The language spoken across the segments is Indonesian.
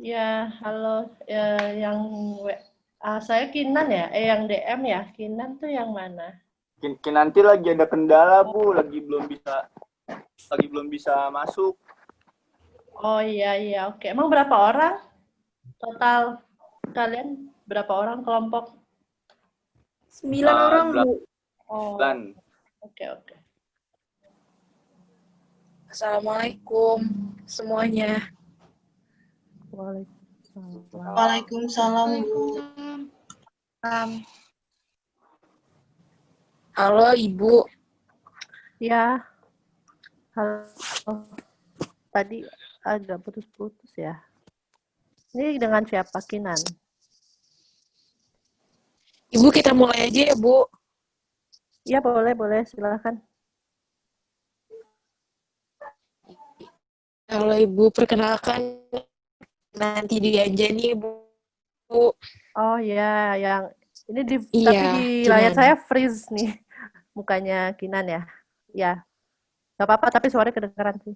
Ya, halo. Yang saya Kinan ya? Yang DM ya? Kinan tuh yang mana? Nanti lagi ada kendala Bu, lagi belum bisa masuk. Oh iya, oke. Emang berapa orang? Total kalian berapa orang kelompok? 9 orang, Bu. Oh, 8. oke. Assalamualaikum semuanya. Waalaikumsalam. Bu. Halo, Ibu. Ya, halo. Tadi agak putus-putus ya. Ini dengan siapa, Kinan? Ibu, kita mulai aja ya, Bu. Ya, boleh. Silakan. Halo, Ibu. Perkenalkan, nanti diaja nih, Bu. Oh ya, yang ini Iya, tapi di layar Kinan. saya freeze nih. Mukanya Kinan ya. Ya. Gak apa-apa, tapi suaranya kedengeran sih.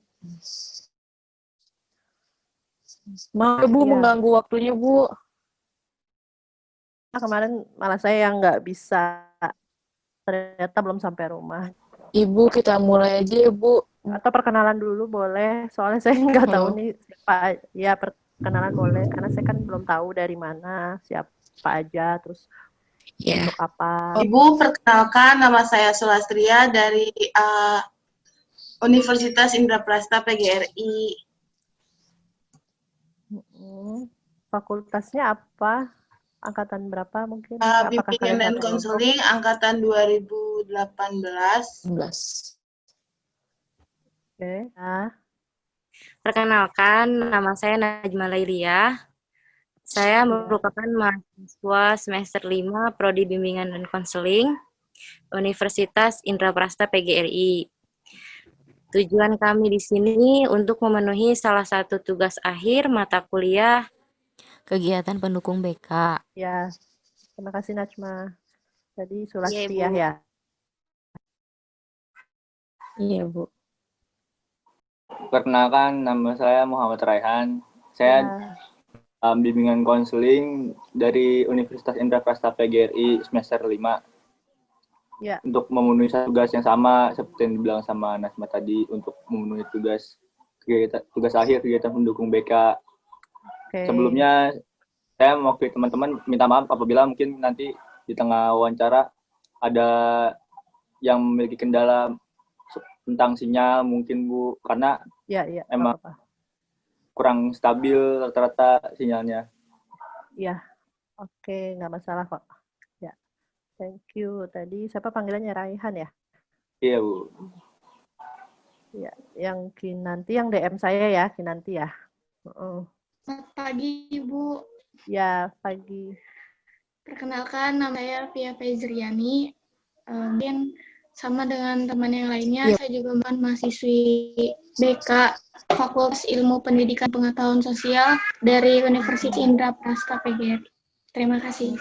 Maaf, Bu, Iya. mengganggu waktunya, Bu. Kemarin malah saya yang nggak bisa, ternyata belum sampai rumah. Ibu, kita mulai aja ya, Bu. Atau perkenalan dulu boleh, soalnya saya nggak tahu nih siapa. Ya, perkenalan boleh, karena saya kan belum tahu dari mana, siapa aja, terus untuk apa. Ibu, perkenalkan nama saya Sulastria dari Universitas Indraprasta PGRI. Fakultasnya apa? Angkatan berapa mungkin? Bimbingan dan konseling angkatan 2018. Oke. Nah. Perkenalkan, nama saya Najma Lailia. Saya merupakan mahasiswa semester 5 Prodi Bimbingan dan Konseling Universitas Indraprasta PGRI. Tujuan kami di sini untuk memenuhi salah satu tugas akhir mata kuliah kegiatan pendukung BK. Ya, terima kasih Najma. Jadi Sulastria ya. Iya, Bu. Perkenalkan, nama saya Muhammad Raihan. Saya bimbingan konseling dari Universitas Indraprasta PGRI semester 5. Ya. Untuk memenuhi tugas yang sama seperti yang dibilang sama Najma tadi, untuk memenuhi tugas akhir kegiatan pendukung BK. Sebelumnya saya mewakili teman-teman minta maaf apabila mungkin nanti di tengah wawancara ada yang memiliki kendala tentang sinyal mungkin Bu, karena emang kurang stabil rata-rata sinyalnya. Iya, oke, nggak masalah kok. Ya, thank you. Tadi siapa panggilannya, Raihan ya? Iya Bu. Ya, yang Kinanti, yang DM saya ya, Kinanti ya. Selamat pagi Ibu. Ya, pagi. Perkenalkan, nama saya Via Fezriani. Mungkin sama dengan teman yang lainnya, saya juga mahasiswi BK Fakultas Ilmu Pendidikan Pengetahuan Sosial dari Universitas Indraprasta PGRI. Terima kasih.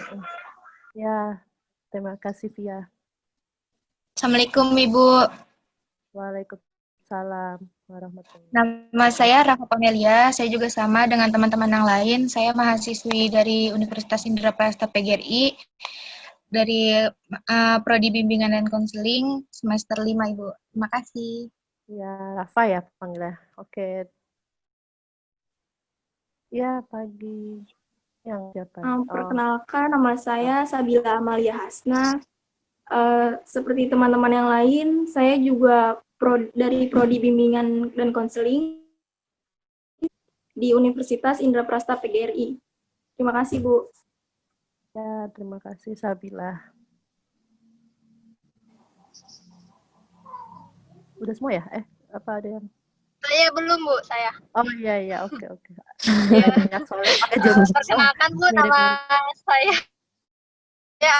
Ya, terima kasih Via. Assalamualaikum Ibu. Waalaikumsalam warahmatullahi. Nama saya Rafa Pamelia, saya juga sama dengan teman-teman yang lain. Saya mahasiswi dari Universitas Indraprasta PGRI dari Prodi Bimbingan dan Konseling semester 5 Ibu. Terima kasih. Ya, Rafa ya panggilnya. Oke. Ya, pagi. Yang siapa? Perkenalkan, nama saya Sabila Amalia Hasna. Seperti teman-teman yang lain, saya juga dari Prodi Bimbingan dan Konseling di Universitas Indraprasta PGRI. Terima kasih, Bu. Ya, terima kasih Sabila. Udah semua ya? Apa ada yang? Saya belum, Bu, saya. Oh iya, oke. Ya. Banyak soalnya pakai jam. Perkenalkan, Bu, nama saya. Ya,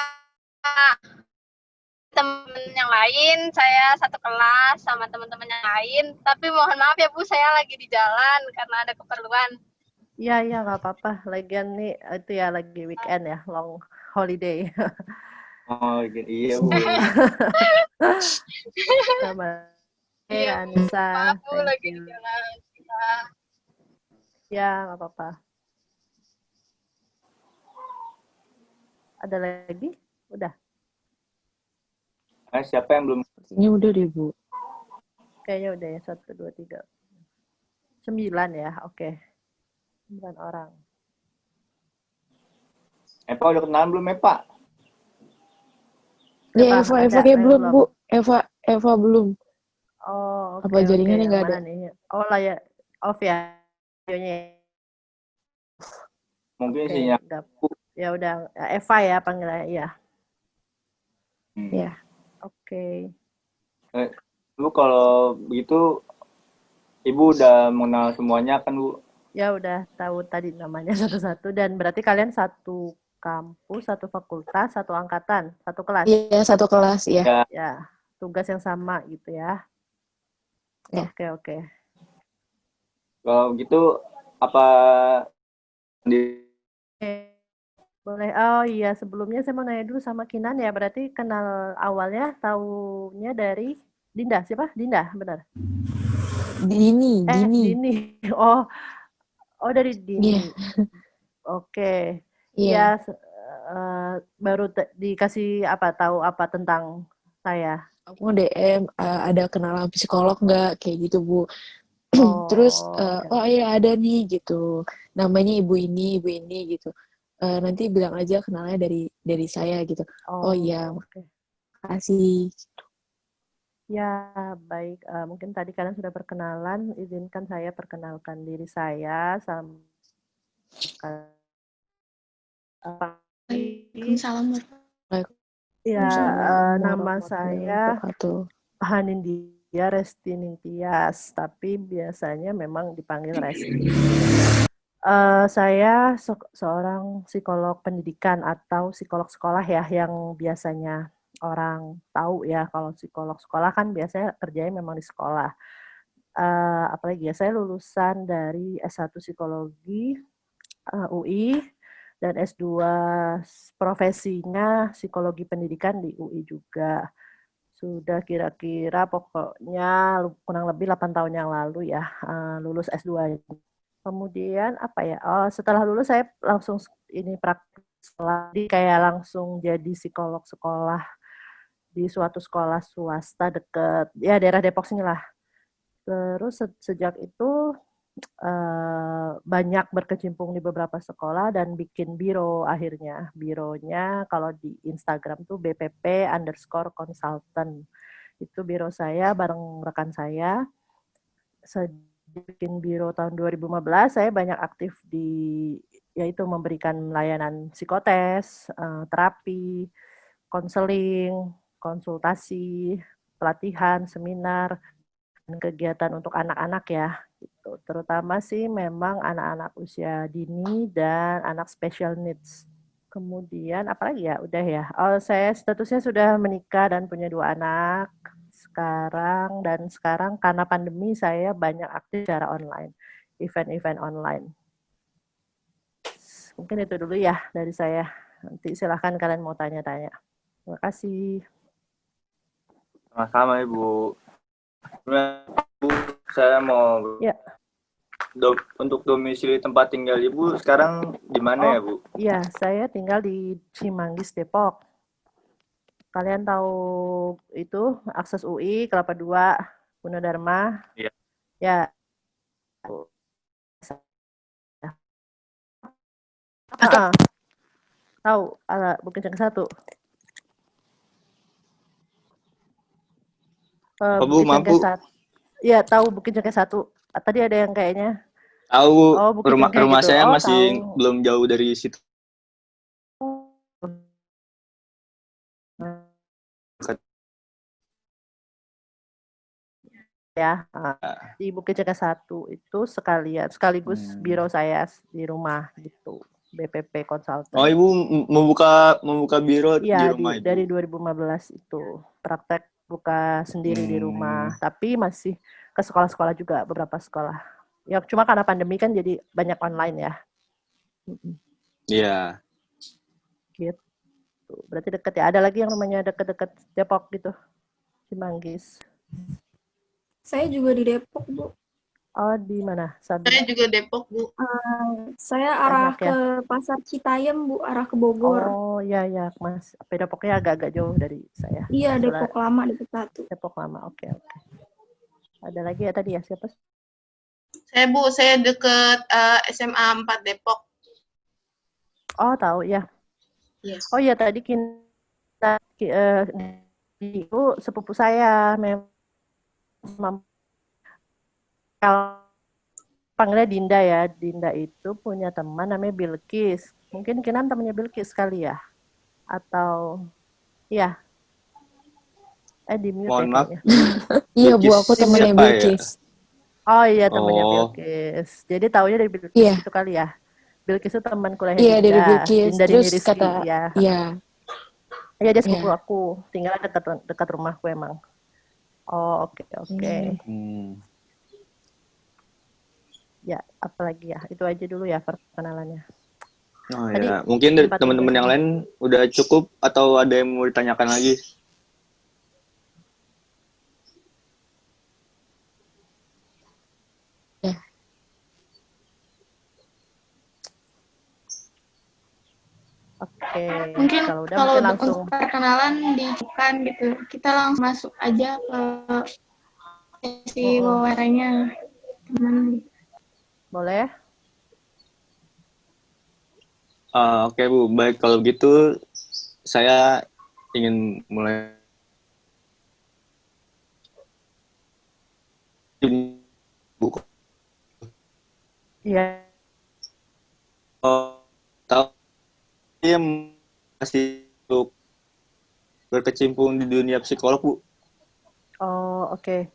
teman yang lain, saya satu kelas sama teman-teman yang lain. Tapi mohon maaf ya, Bu, saya lagi di jalan karena ada keperluan. Iya, nggak apa-apa. Lagian nih, itu ya lagi weekend ya, long holiday. Oh, iya, Bu. Sama. Anissa. Maaf, Bu, lagi di jalan. Ya, nggak apa-apa. Ada lagi? Udah. Siapa yang belum? Sepertinya udah deh, Bu. Kayaknya udah ya, 1, 2, 3. 9 ya, oke. 9 orang. Eva udah kenalan belum, Eva? Ya, Eva kayak belum, Bu. Eva belum. Oh, oke. Apa jaringannya nggak ada? Nih? Oh, lah ya. Off ya. Videonya. Mungkin sinyal. Ya udah, Eva ya panggilannya, ya. Ya. Oke. Bu, kalau begitu, Ibu udah mengenal semuanya kan, Bu? Ya udah tahu tadi namanya satu-satu, dan berarti kalian satu kampus, satu fakultas, satu angkatan, satu kelas? Iya, satu kelas, ya. Ya, tugas yang sama gitu ya? Ya. Oke. Kalau gitu, apa boleh. Oh iya, sebelumnya saya mau nanya dulu sama Kinan ya, berarti kenal awalnya taunya dari Dinda, siapa? Dinda, benar? Dini. Oh dari Dini. Yeah. Oke. Iya. Ya, baru dikasih tahu apa tentang saya? Aku DM, ada kenalan psikolog nggak? Kayak gitu, Bu. Terus, oh iya ada nih, gitu. Namanya ibu ini gitu. Nanti bilang aja kenalnya dari saya, gitu. Oh iya, makasih. Ya, baik. Mungkin tadi kalian sudah perkenalan. Izinkan saya perkenalkan diri saya. Waalaikumsalam. Ya, nama saya Hanindya Resti Ningtyas, tapi biasanya memang dipanggil Resti. Saya seorang psikolog pendidikan atau psikolog sekolah ya, yang biasanya orang tahu ya, kalau psikolog sekolah kan biasanya kerjanya memang di sekolah. Apalagi ya, saya lulusan dari S1 Psikologi UI dan S2 profesinya Psikologi Pendidikan di UI juga. Sudah kira-kira pokoknya kurang lebih 8 tahun yang lalu ya, lulus S2. Kemudian setelah lulus saya langsung praktik sekolah, jadi kayak langsung jadi psikolog sekolah di suatu sekolah swasta dekat ya daerah Depok sini lah. Terus sejak itu banyak berkecimpung di beberapa sekolah dan bikin biro akhirnya. Bironya kalau di Instagram tuh BPP_consultant. Itu biro saya bareng rekan saya. Bikin biro tahun 2015, saya banyak aktif yaitu memberikan layanan psikotes, terapi, konseling, konsultasi, pelatihan, seminar, dan kegiatan untuk anak-anak ya. Gitu. Terutama sih memang anak-anak usia dini dan anak special needs. Kemudian apalagi ya, udah ya. Saya statusnya sudah menikah dan punya 2 anak. Sekarang karena pandemi saya banyak aktif secara online, event-event online. Mungkin itu dulu ya dari saya. Nanti silahkan kalian mau tanya-tanya. Terima kasih. Sama-sama, Ibu. Bu, saya mau untuk domisili tempat tinggal Ibu sekarang di mana ya, Bu? Iya, saya tinggal di Cimanggis, Depok. Kalian tahu itu akses UI, Kelapa II, Gunadarma? Iya. Ya. Tahu, Bukit Cengkeh 1. Bu, mampu? Iya, tahu Bukit Cengkeh 1. Tadi ada yang kayaknya. Tahu, rumah gitu. saya masih belum jauh dari situ. Ya, di Bukit Cengkeh 1 itu sekaligus biro saya di rumah gitu, BPP Consultant. Oh, Ibu membuka biro di rumah Ibu? Dari 2015 itu praktek buka sendiri di rumah, tapi masih ke sekolah-sekolah juga, beberapa sekolah. Ya cuma karena pandemi kan jadi banyak online ya. Iya. Gitu. Berarti deket ya. Ada lagi yang rumahnya deket-deket Depok gitu, Cimanggis. Saya juga di Depok, Bu. Oh, di mana? Saya juga Depok, Bu. Saya arah Banyak ya? ke Pasar Citayam, Bu, arah ke Bogor. Oh, ya, Mas. Depoknya agak-agak jauh dari saya. Iya, Soalnya Depok Lama, Depok 1. Depok Lama, oke. Ada lagi ya tadi ya, siapa? Saya, Bu, saya deket SMA 4 Depok. Oh, tahu ya. Yes. Oh iya, tadi kita itu sepupu saya memang panggilnya Dinda ya. Dinda itu punya teman namanya Bilkis. Mungkin Kinan temannya Bilkis kali ya? Atau iya. Di mute Mohon ya maaf. kayaknya. Iya Bu, aku temennya Siapa ya? Bilkis. Oh iya, temannya Oh. Bilkis. Jadi taunya dari Bilkis Iya. itu kali ya? Bilkis itu teman kuliahnya Iya, Dinda. dari Bilkis. Dinda Terus Dini Rizky, kata, ya. iya. Iya, dia sepupu Iya. aku. Tinggal dekat rumahku emang. Oh, oke. Ya, apalagi ya? Itu aja dulu ya perkenalannya. Oh Tadi ya, mungkin dari sempat teman-teman dijelasin. yang lain udah cukup atau ada yang mau ditanyakan lagi? Ya. Oke. Mungkin Kalau udah kalau mungkin langsung. untuk perkenalan dibuka gitu, kita langsung masuk aja ke sesi wawancaranya. Boleh? Oke Bu, baik kalau gitu saya ingin mulai. Bu, Iya. tahu dia masih untuk berkecimpung di dunia psikolog, Bu? Oh, oke.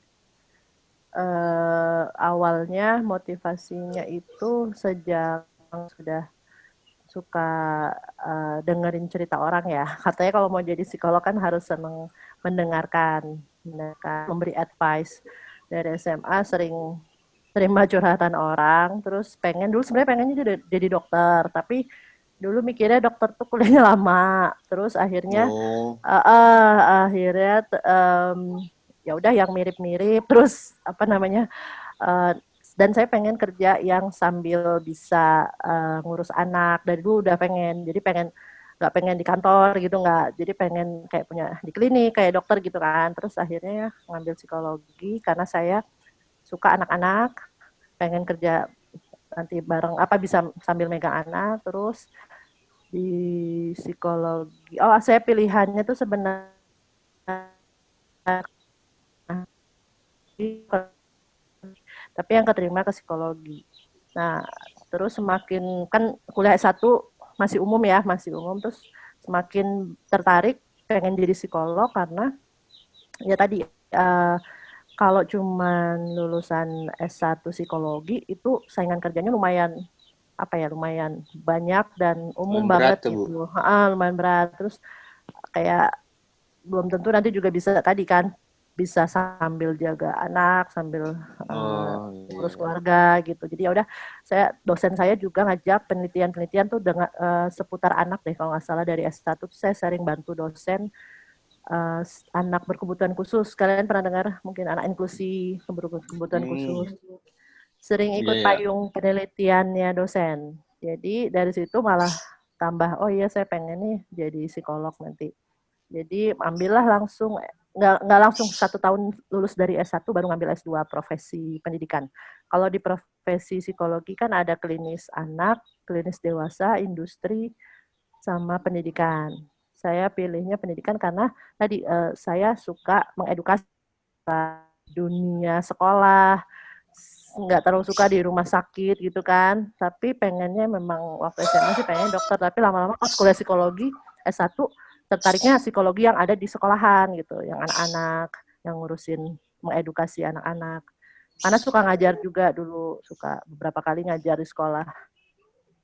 Awalnya motivasinya itu sejak sudah suka dengerin cerita orang ya. Katanya kalau mau jadi psikolog kan harus seneng mendengarkan, memberi advice. Dari SMA sering terima curhatan orang, terus dulu sebenarnya pengennya jadi dokter, tapi dulu mikirnya dokter tuh kuliahnya lama, terus akhirnya ya udah yang mirip-mirip, terus dan saya pengen kerja yang sambil bisa ngurus anak. Dari dulu udah pengen, jadi nggak pengen di kantor gitu, nggak, jadi pengen kayak punya di klinik kayak dokter gitu kan. Terus akhirnya ngambil psikologi karena saya suka anak-anak, pengen kerja nanti bareng bisa sambil megang anak. Terus di psikologi, saya pilihannya tuh sebenarnya tapi yang keterima ke psikologi. Nah, terus semakin kan kuliah S1 masih umum, terus semakin tertarik pengen jadi psikolog karena ya tadi kalau cuman lulusan S1 psikologi itu saingan kerjanya lumayan banyak dan umum banget gitu. Lumayan berat. Terus kayak belum tentu nanti juga bisa sambil jaga anak, sambil urus keluarga gitu. Jadi ya udah, dosen saya juga ngajak penelitian tuh dengan seputar anak deh kalau nggak salah. Dari S1 tuh saya sering bantu dosen anak berkebutuhan khusus. Kalian pernah dengar mungkin anak inklusi, berkebutuhan khusus. Sering ikut payung penelitiannya dosen. Jadi dari situ malah tambah, oh iya saya pengen nih jadi psikolog nanti. Jadi ambillah langsung, nggak langsung 1 tahun lulus dari S1 baru ngambil S2 profesi pendidikan. Kalau di profesi psikologi kan ada klinis anak, klinis dewasa, industri, sama pendidikan. Saya pilihnya pendidikan karena tadi saya suka mengedukasi dunia sekolah, nggak terlalu suka di rumah sakit gitu kan. Tapi pengennya memang waktu SMA sih pengen dokter, tapi lama-lama pas kuliah psikologi S1 tertariknya psikologi yang ada di sekolahan gitu, yang anak-anak, yang ngurusin mengedukasi anak-anak. Karena suka ngajar juga dulu, suka beberapa kali ngajar di sekolah.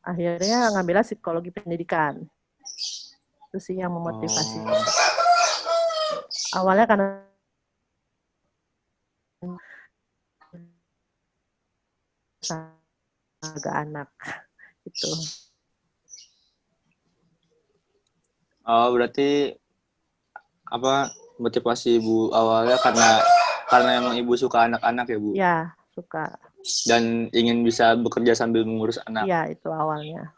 Akhirnya ngambilnya psikologi pendidikan. Itu sih yang memotivasi. Awalnya karena agak anak gitu. Oh, berarti motivasi Ibu awalnya karena emang Ibu suka anak-anak ya, Bu? Ya, suka. dan ingin bisa bekerja sambil mengurus anak. Iya, itu awalnya.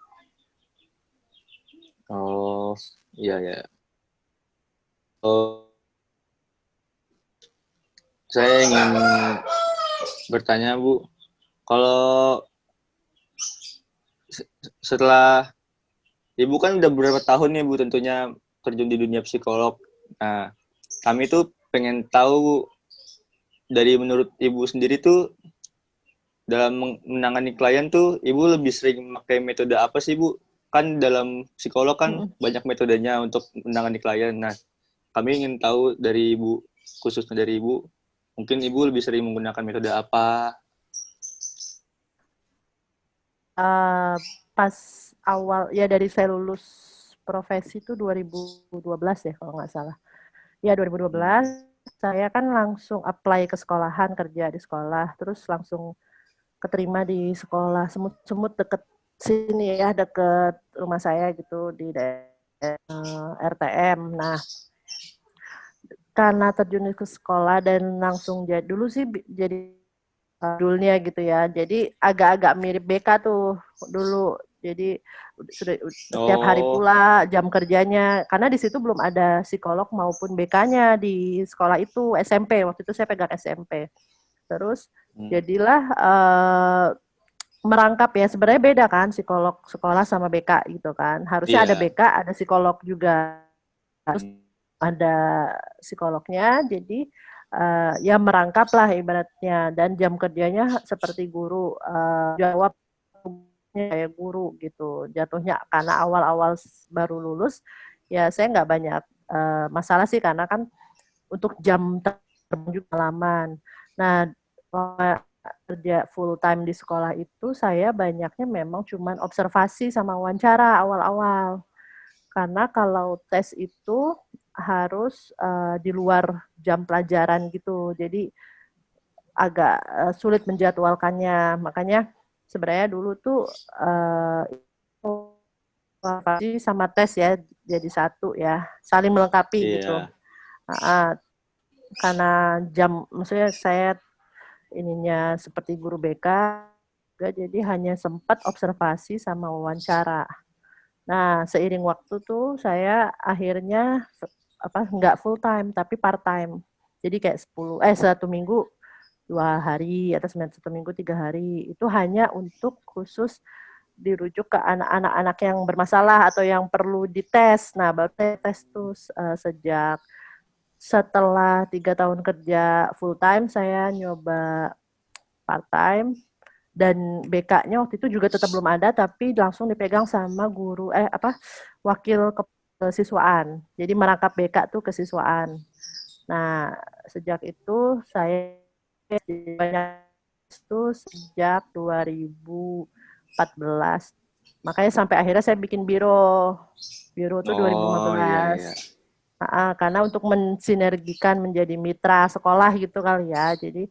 Oh, iya ya. Oh, saya ingin bertanya Bu, kalau setelah Ibu kan udah beberapa tahun ya Bu tentunya terjun di dunia psikolog. Nah, kami tuh pengen tahu dari menurut Ibu sendiri tuh dalam menangani klien tuh Ibu lebih sering pakai metode apa sih Bu? Kan dalam psikolog kan banyak metodenya untuk menangani klien. Nah, kami ingin tahu dari Ibu, khususnya dari Ibu, mungkin Ibu lebih sering menggunakan metode apa? Pas awal, ya dari saya lulus profesi itu 2012 ya kalau nggak salah. Ya 2012, saya kan langsung apply ke sekolahan, kerja di sekolah, terus langsung keterima di sekolah semut-semut deket sini ya, deket rumah saya gitu, di RTM. Nah, karena terjun ke sekolah dan langsung jadi, dulu sih jadi judulnya gitu ya, jadi agak-agak mirip BK tuh dulu. Jadi sudah setiap hari pula jam kerjanya, karena di situ belum ada psikolog maupun BK-nya di sekolah itu, SMP. Waktu itu saya pegang SMP. Terus jadilah merangkap ya, sebenarnya beda kan psikolog sekolah sama BK gitu kan. Harusnya ada BK, ada psikolog juga. Terus ada psikolognya, jadi ya merangkap lah ibaratnya, dan jam kerjanya seperti guru, jawab kayak guru gitu jatuhnya, karena awal-awal baru lulus ya saya nggak banyak masalah sih, karena kan untuk jam terbang juga pengalaman. Nah, kerja full time di sekolah itu saya banyaknya memang cuman observasi sama wawancara awal-awal, karena kalau tes itu harus di luar jam pelajaran gitu, jadi agak sulit menjadwalkannya. Makanya sebenarnya dulu tuh sama tes ya jadi satu ya, saling melengkapi gitu. Karena jam, maksudnya saya ininya seperti guru BK, jadi hanya sempat observasi sama wawancara. Nah, seiring waktu tuh saya akhirnya nggak full time tapi part time. Jadi kayak 1 minggu 2 hari atau 1 minggu 3 hari, itu hanya untuk khusus dirujuk ke anak-anak yang bermasalah atau yang perlu dites. Nah, baru tes tuh sejak setelah 3 tahun kerja full time, saya nyoba part time, dan BK-nya waktu itu juga tetap belum ada, tapi langsung dipegang sama guru wakil kesiswaan. Jadi merangkap BK tuh kesiswaan. Nah, sejak itu saya banyak itu sejak 2014. Makanya sampai akhirnya saya bikin biro tuh 2015. Iya. Karena untuk mensinergikan menjadi mitra sekolah gitu kali ya. Jadi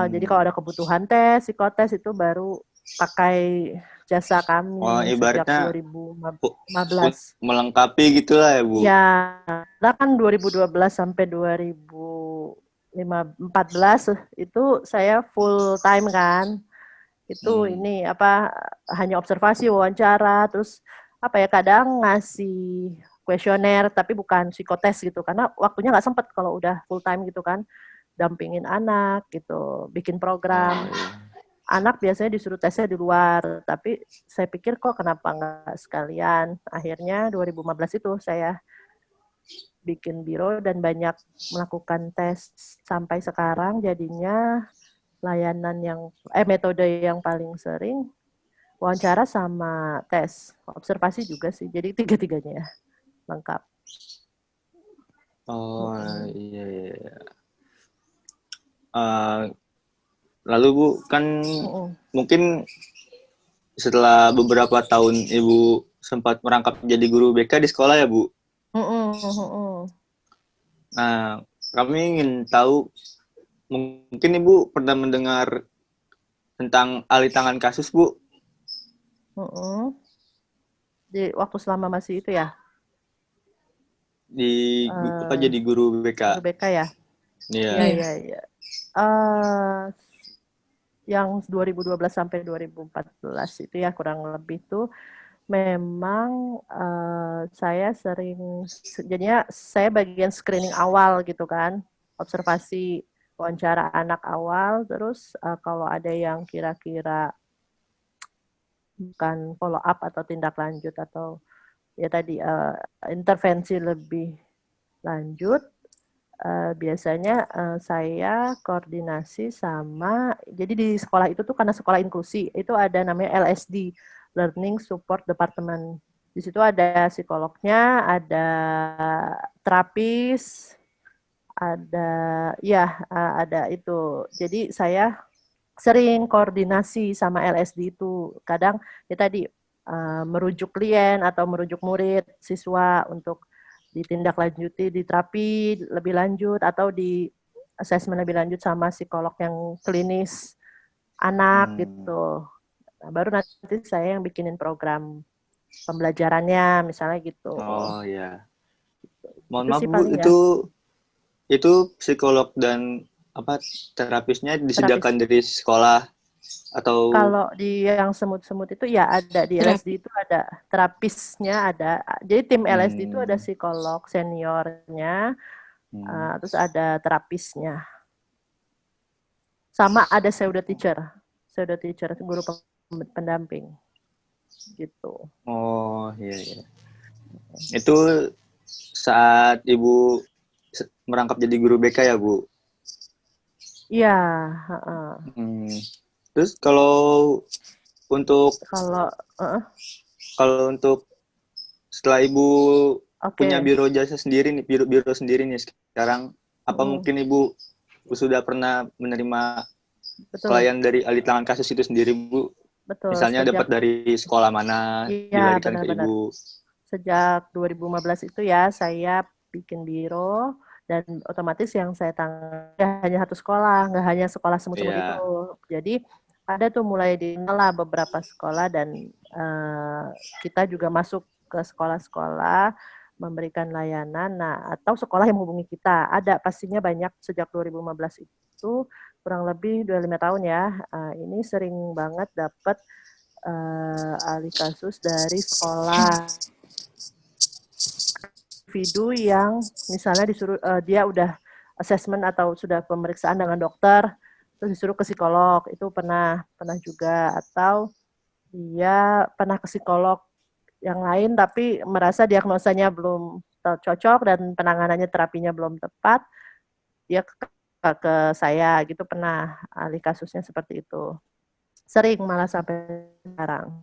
jadi kalau ada kebutuhan tes, psikotes itu baru pakai jasa kami sejak 2015. Melengkapi gitulah ya Bu. Ya, kita kan 2012 sampai 2014 itu saya full time kan. Itu ini hanya observasi, wawancara, terus kadang ngasih kuesioner tapi bukan psikotes gitu, karena waktunya nggak sempet kalau udah full time gitu kan, dampingin anak gitu, bikin program. Anak biasanya disuruh tesnya di luar, tapi saya pikir kok kenapa nggak sekalian. Akhirnya 2015 itu saya bikin biro dan banyak melakukan tes sampai sekarang, jadinya layanan yang metode yang paling sering wawancara sama tes, observasi juga sih. Jadi tiga-tiganya ya, lengkap. Oh iya. Lalu Bu, kan mungkin setelah beberapa tahun Ibu sempat merangkap jadi guru BK di sekolah ya Bu? Nah, kami ingin tahu, mungkin Ibu pernah mendengar tentang alih tangan kasus Bu? Di waktu selama masih itu ya? Jadi guru BK. Guru BK ya? Iya. Iya. yang 2012 sampai 2014 itu ya kurang lebih tuh memang saya sering, jadinya saya bagian screening awal gitu kan, observasi wawancara anak awal, terus kalau ada yang kira-kira bukan follow up atau tindak lanjut atau ya tadi intervensi lebih lanjut, biasanya saya koordinasi sama, jadi di sekolah itu tuh karena sekolah inklusi, itu ada namanya LSD, Learning Support Department. Di situ ada psikolognya, ada terapis, ada ada itu. Jadi saya sering koordinasi sama LSD itu. Kadang ya tadi merujuk klien atau merujuk murid, siswa untuk ditindaklanjuti di terapi lebih lanjut atau di assessment lebih lanjut sama psikolog yang klinis anak gitu. Nah, baru nanti saya yang bikinin program pembelajarannya misalnya gitu. Oh ya. Mohon Itu maaf sih Bu, paling ya. itu psikolog dan terapisnya disediakan Terapis. dari sekolah atau? Kalau di yang semut-semut itu ya ada, di LSD itu ada terapisnya ada. Jadi tim LSD itu ada psikolog seniornya, terus ada terapisnya. Sama ada pseudo teacher guru pendamping gitu. Oh iya. Itu saat Ibu merangkap jadi guru BK ya Bu? Iya. Terus kalau untuk setelah Ibu punya biro jasa sendiri nih, biro sendiri nih sekarang, apa mungkin Ibu sudah pernah menerima klien dari alih tangan kasus itu sendiri Bu? Betul. Misalnya dapat dari sekolah mana, dilarikan ke Ibu? Sejak 2015 itu ya saya bikin biro, dan otomatis yang saya tangani hanya satu sekolah, nggak hanya sekolah semut-semut itu. Jadi ada tuh mulai dikenal beberapa sekolah, dan kita juga masuk ke sekolah-sekolah memberikan layanan. Nah, atau sekolah yang menghubungi kita, ada pastinya banyak. Sejak 2015 itu kurang lebih 25 tahun ya, ini sering banget dapat alih kasus dari sekolah individu yang misalnya disuruh dia udah assessment atau sudah pemeriksaan dengan dokter, terus disuruh ke psikolog, itu pernah juga. Atau dia pernah ke psikolog yang lain tapi merasa diagnosanya belum cocok dan penanganannya terapinya belum tepat, dia ke saya gitu, pernah alih kasusnya seperti itu. Sering malah sampai sekarang.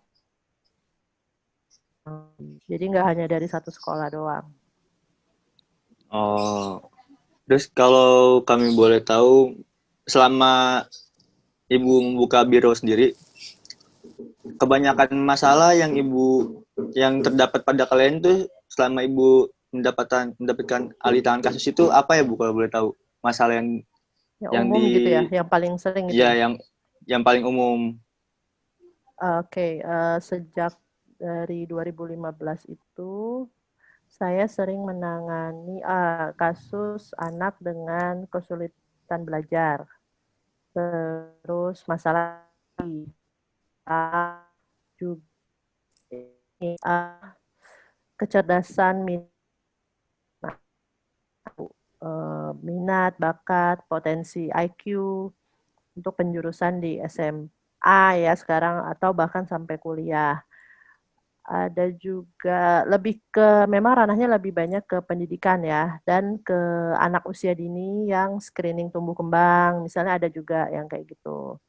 Jadi nggak hanya dari satu sekolah doang. Oh, terus kalau kami boleh tahu, selama Ibu membuka biro sendiri, kebanyakan masalah yang terdapat pada kalian tuh selama Ibu mendapatkan alih tangan kasus itu apa ya Bu, kalau boleh tahu? Masalah yang umum gitu ya, yang paling sering gitu. Ya, yang paling umum. Oke, sejak dari 2015 itu saya sering menangani kasus anak dengan kesulitan belajar, terus masalah juga kecerdasan minat, bakat, potensi IQ untuk penjurusan di SMA ya sekarang, atau bahkan sampai kuliah. Ada juga lebih ke, memang ranahnya lebih banyak ke pendidikan ya, dan ke anak usia dini yang screening tumbuh kembang, misalnya ada juga yang kayak gitu.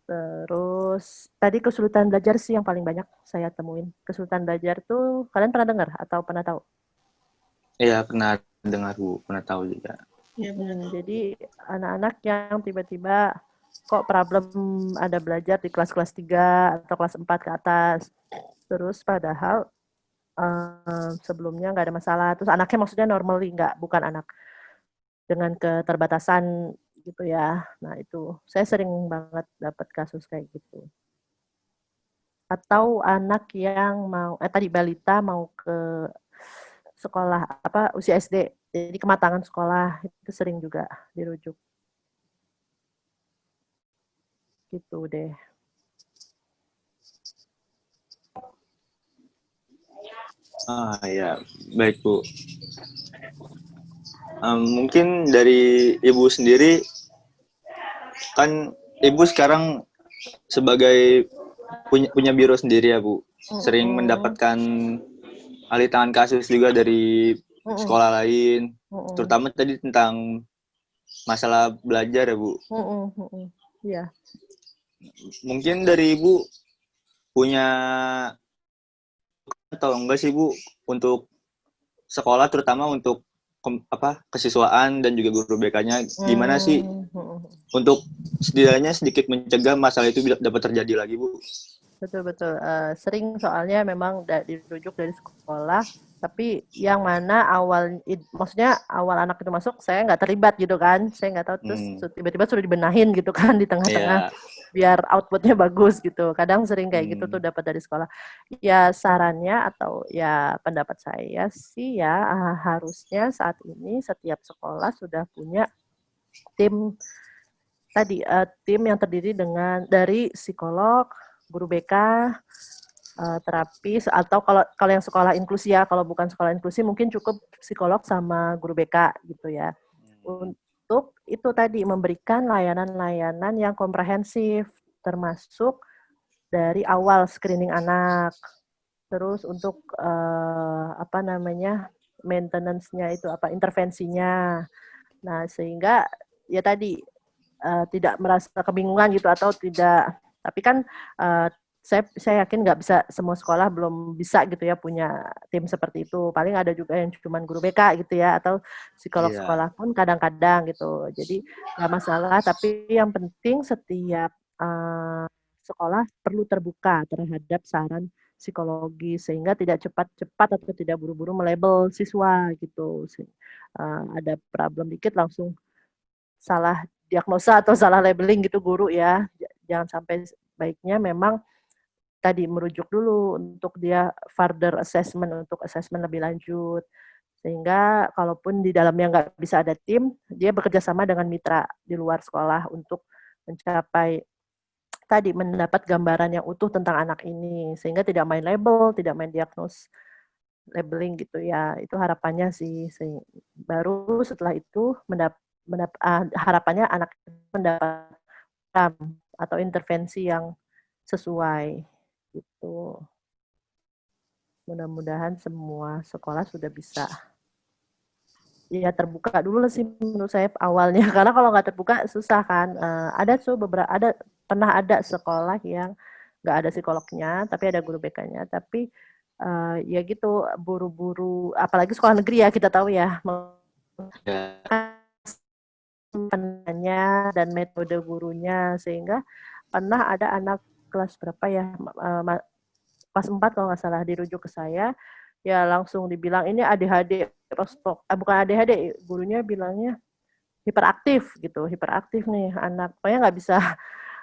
Terus tadi kesulitan belajar sih yang paling banyak saya temuin. Kesulitan belajar tuh kalian pernah dengar atau pernah tahu? Iya, pernah dengar Bu, pernah tahu juga. Iya benar. Jadi anak-anak yang tiba-tiba kok problem ada belajar di kelas-kelas 3 atau kelas 4 ke atas. Terus padahal sebelumnya nggak ada masalah. Terus anaknya maksudnya normally, bukan anak dengan keterbatasan gitu ya. Nah itu saya sering banget dapat kasus kayak gitu. Atau anak yang mau tadi balita mau ke sekolah usia SD, jadi kematangan sekolah, itu sering juga dirujuk. Gitu deh. Ya, baik Bu. Mungkin dari Ibu sendiri, kan Ibu sekarang sebagai punya biro sendiri ya Bu, sering mendapatkan alih tangan kasus juga dari sekolah lain, terutama tadi tentang masalah belajar ya Bu. Iya. Mungkin dari Ibu punya atau enggak sih Bu untuk sekolah, terutama untuk kesiswaan dan juga guru BK-nya, gimana sih untuk setidaknya sedikit mencegah masalah itu dapat terjadi lagi Bu? Betul. Sering soalnya memang dirujuk dari sekolah, tapi yang mana maksudnya awal anak itu masuk saya nggak terlibat gitu kan, saya nggak tahu, terus tiba-tiba sudah dibenahin gitu kan di tengah-tengah biar outputnya bagus gitu. Kadang sering kayak gitu tuh dapat dari sekolah. Ya sarannya atau ya pendapat saya sih ya harusnya saat ini setiap sekolah sudah punya tim tim yang terdiri dari psikolog, guru BK, terapis, atau kalau yang sekolah inklusi ya, kalau bukan sekolah inklusi mungkin cukup psikolog sama guru BK gitu ya. Untuk itu tadi memberikan layanan-layanan yang komprehensif, termasuk dari awal screening anak, terus untuk maintenance-nya itu intervensinya. Nah, sehingga ya tadi tidak merasa kebingungan gitu atau tidak, tapi kan saya yakin nggak bisa semua sekolah belum bisa gitu ya punya tim seperti itu. Paling ada juga yang cuma guru BK gitu ya, atau psikolog sekolah pun kadang-kadang gitu. Jadi nggak masalah, tapi yang penting setiap sekolah perlu terbuka terhadap saran psikologi sehingga tidak cepat-cepat atau tidak buru-buru melabel siswa gitu. Ada problem dikit langsung salah diagnosa atau salah labeling gitu guru ya. Jangan sampai, baiknya memang tadi merujuk dulu untuk dia further assessment, untuk assessment lebih lanjut. Sehingga kalaupun di dalamnya nggak bisa ada tim, dia bekerja sama dengan mitra di luar sekolah untuk mencapai tadi mendapat gambaran yang utuh tentang anak ini. Sehingga tidak main label, tidak main diagnos labeling gitu ya. Itu harapannya sih. Baru setelah itu harapannya anak mendapat atau intervensi yang sesuai gitu. Mudah-mudahan semua sekolah sudah bisa ya terbuka dulu sih menurut saya awalnya, karena kalau nggak terbuka susah kan. Pernah ada sekolah yang nggak ada psikolognya tapi ada guru BK-nya, tapi ya gitu buru-buru, apalagi sekolah negeri ya kita tahu ya, penanya dan metode gurunya, sehingga pernah ada anak kelas berapa ya, kelas 4 kalau nggak salah, dirujuk ke saya, ya langsung dibilang ini ADHD, bukan ADHD, gurunya bilangnya hiperaktif gitu, hiperaktif nih anak, pokoknya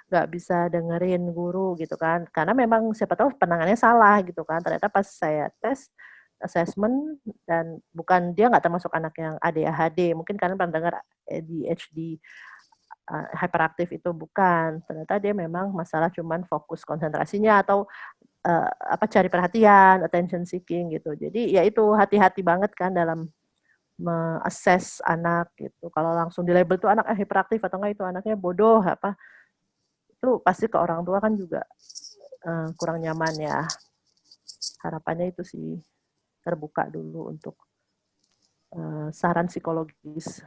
nggak bisa dengerin guru gitu kan, karena memang siapa tahu penanganannya salah gitu kan. Ternyata pas saya tes assessment dan bukan, dia nggak termasuk anak yang ADHD, mungkin kalian pernah dengar ADHD, hyperaktif itu bukan, ternyata dia memang masalah cuman fokus konsentrasinya atau cari perhatian, attention seeking gitu. Jadi ya itu hati-hati banget kan dalam me-assess anak gitu. Kalau langsung di label tuh anak hiperaktif atau enggak itu anaknya bodoh itu pasti ke orang tua kan juga kurang nyaman ya. Harapannya itu sih terbuka dulu untuk saran psikologis.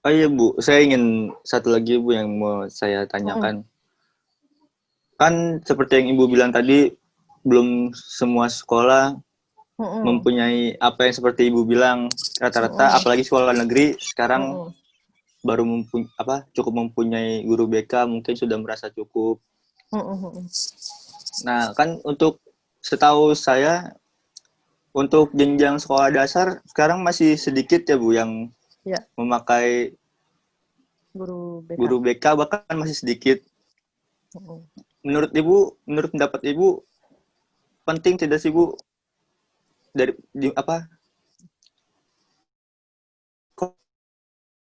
Oh iya Bu, saya ingin satu lagi Bu yang mau saya tanyakan. Kan seperti yang Ibu bilang tadi, belum semua sekolah mempunyai apa yang seperti Ibu bilang, rata-rata apalagi sekolah negeri sekarang baru cukup mempunyai guru BK, mungkin sudah merasa cukup. Nah, kan untuk setahu saya untuk jenjang sekolah dasar sekarang masih sedikit ya Bu yang memakai guru BK, bahkan masih sedikit. Menurut pendapat Ibu, penting tidak sih Bu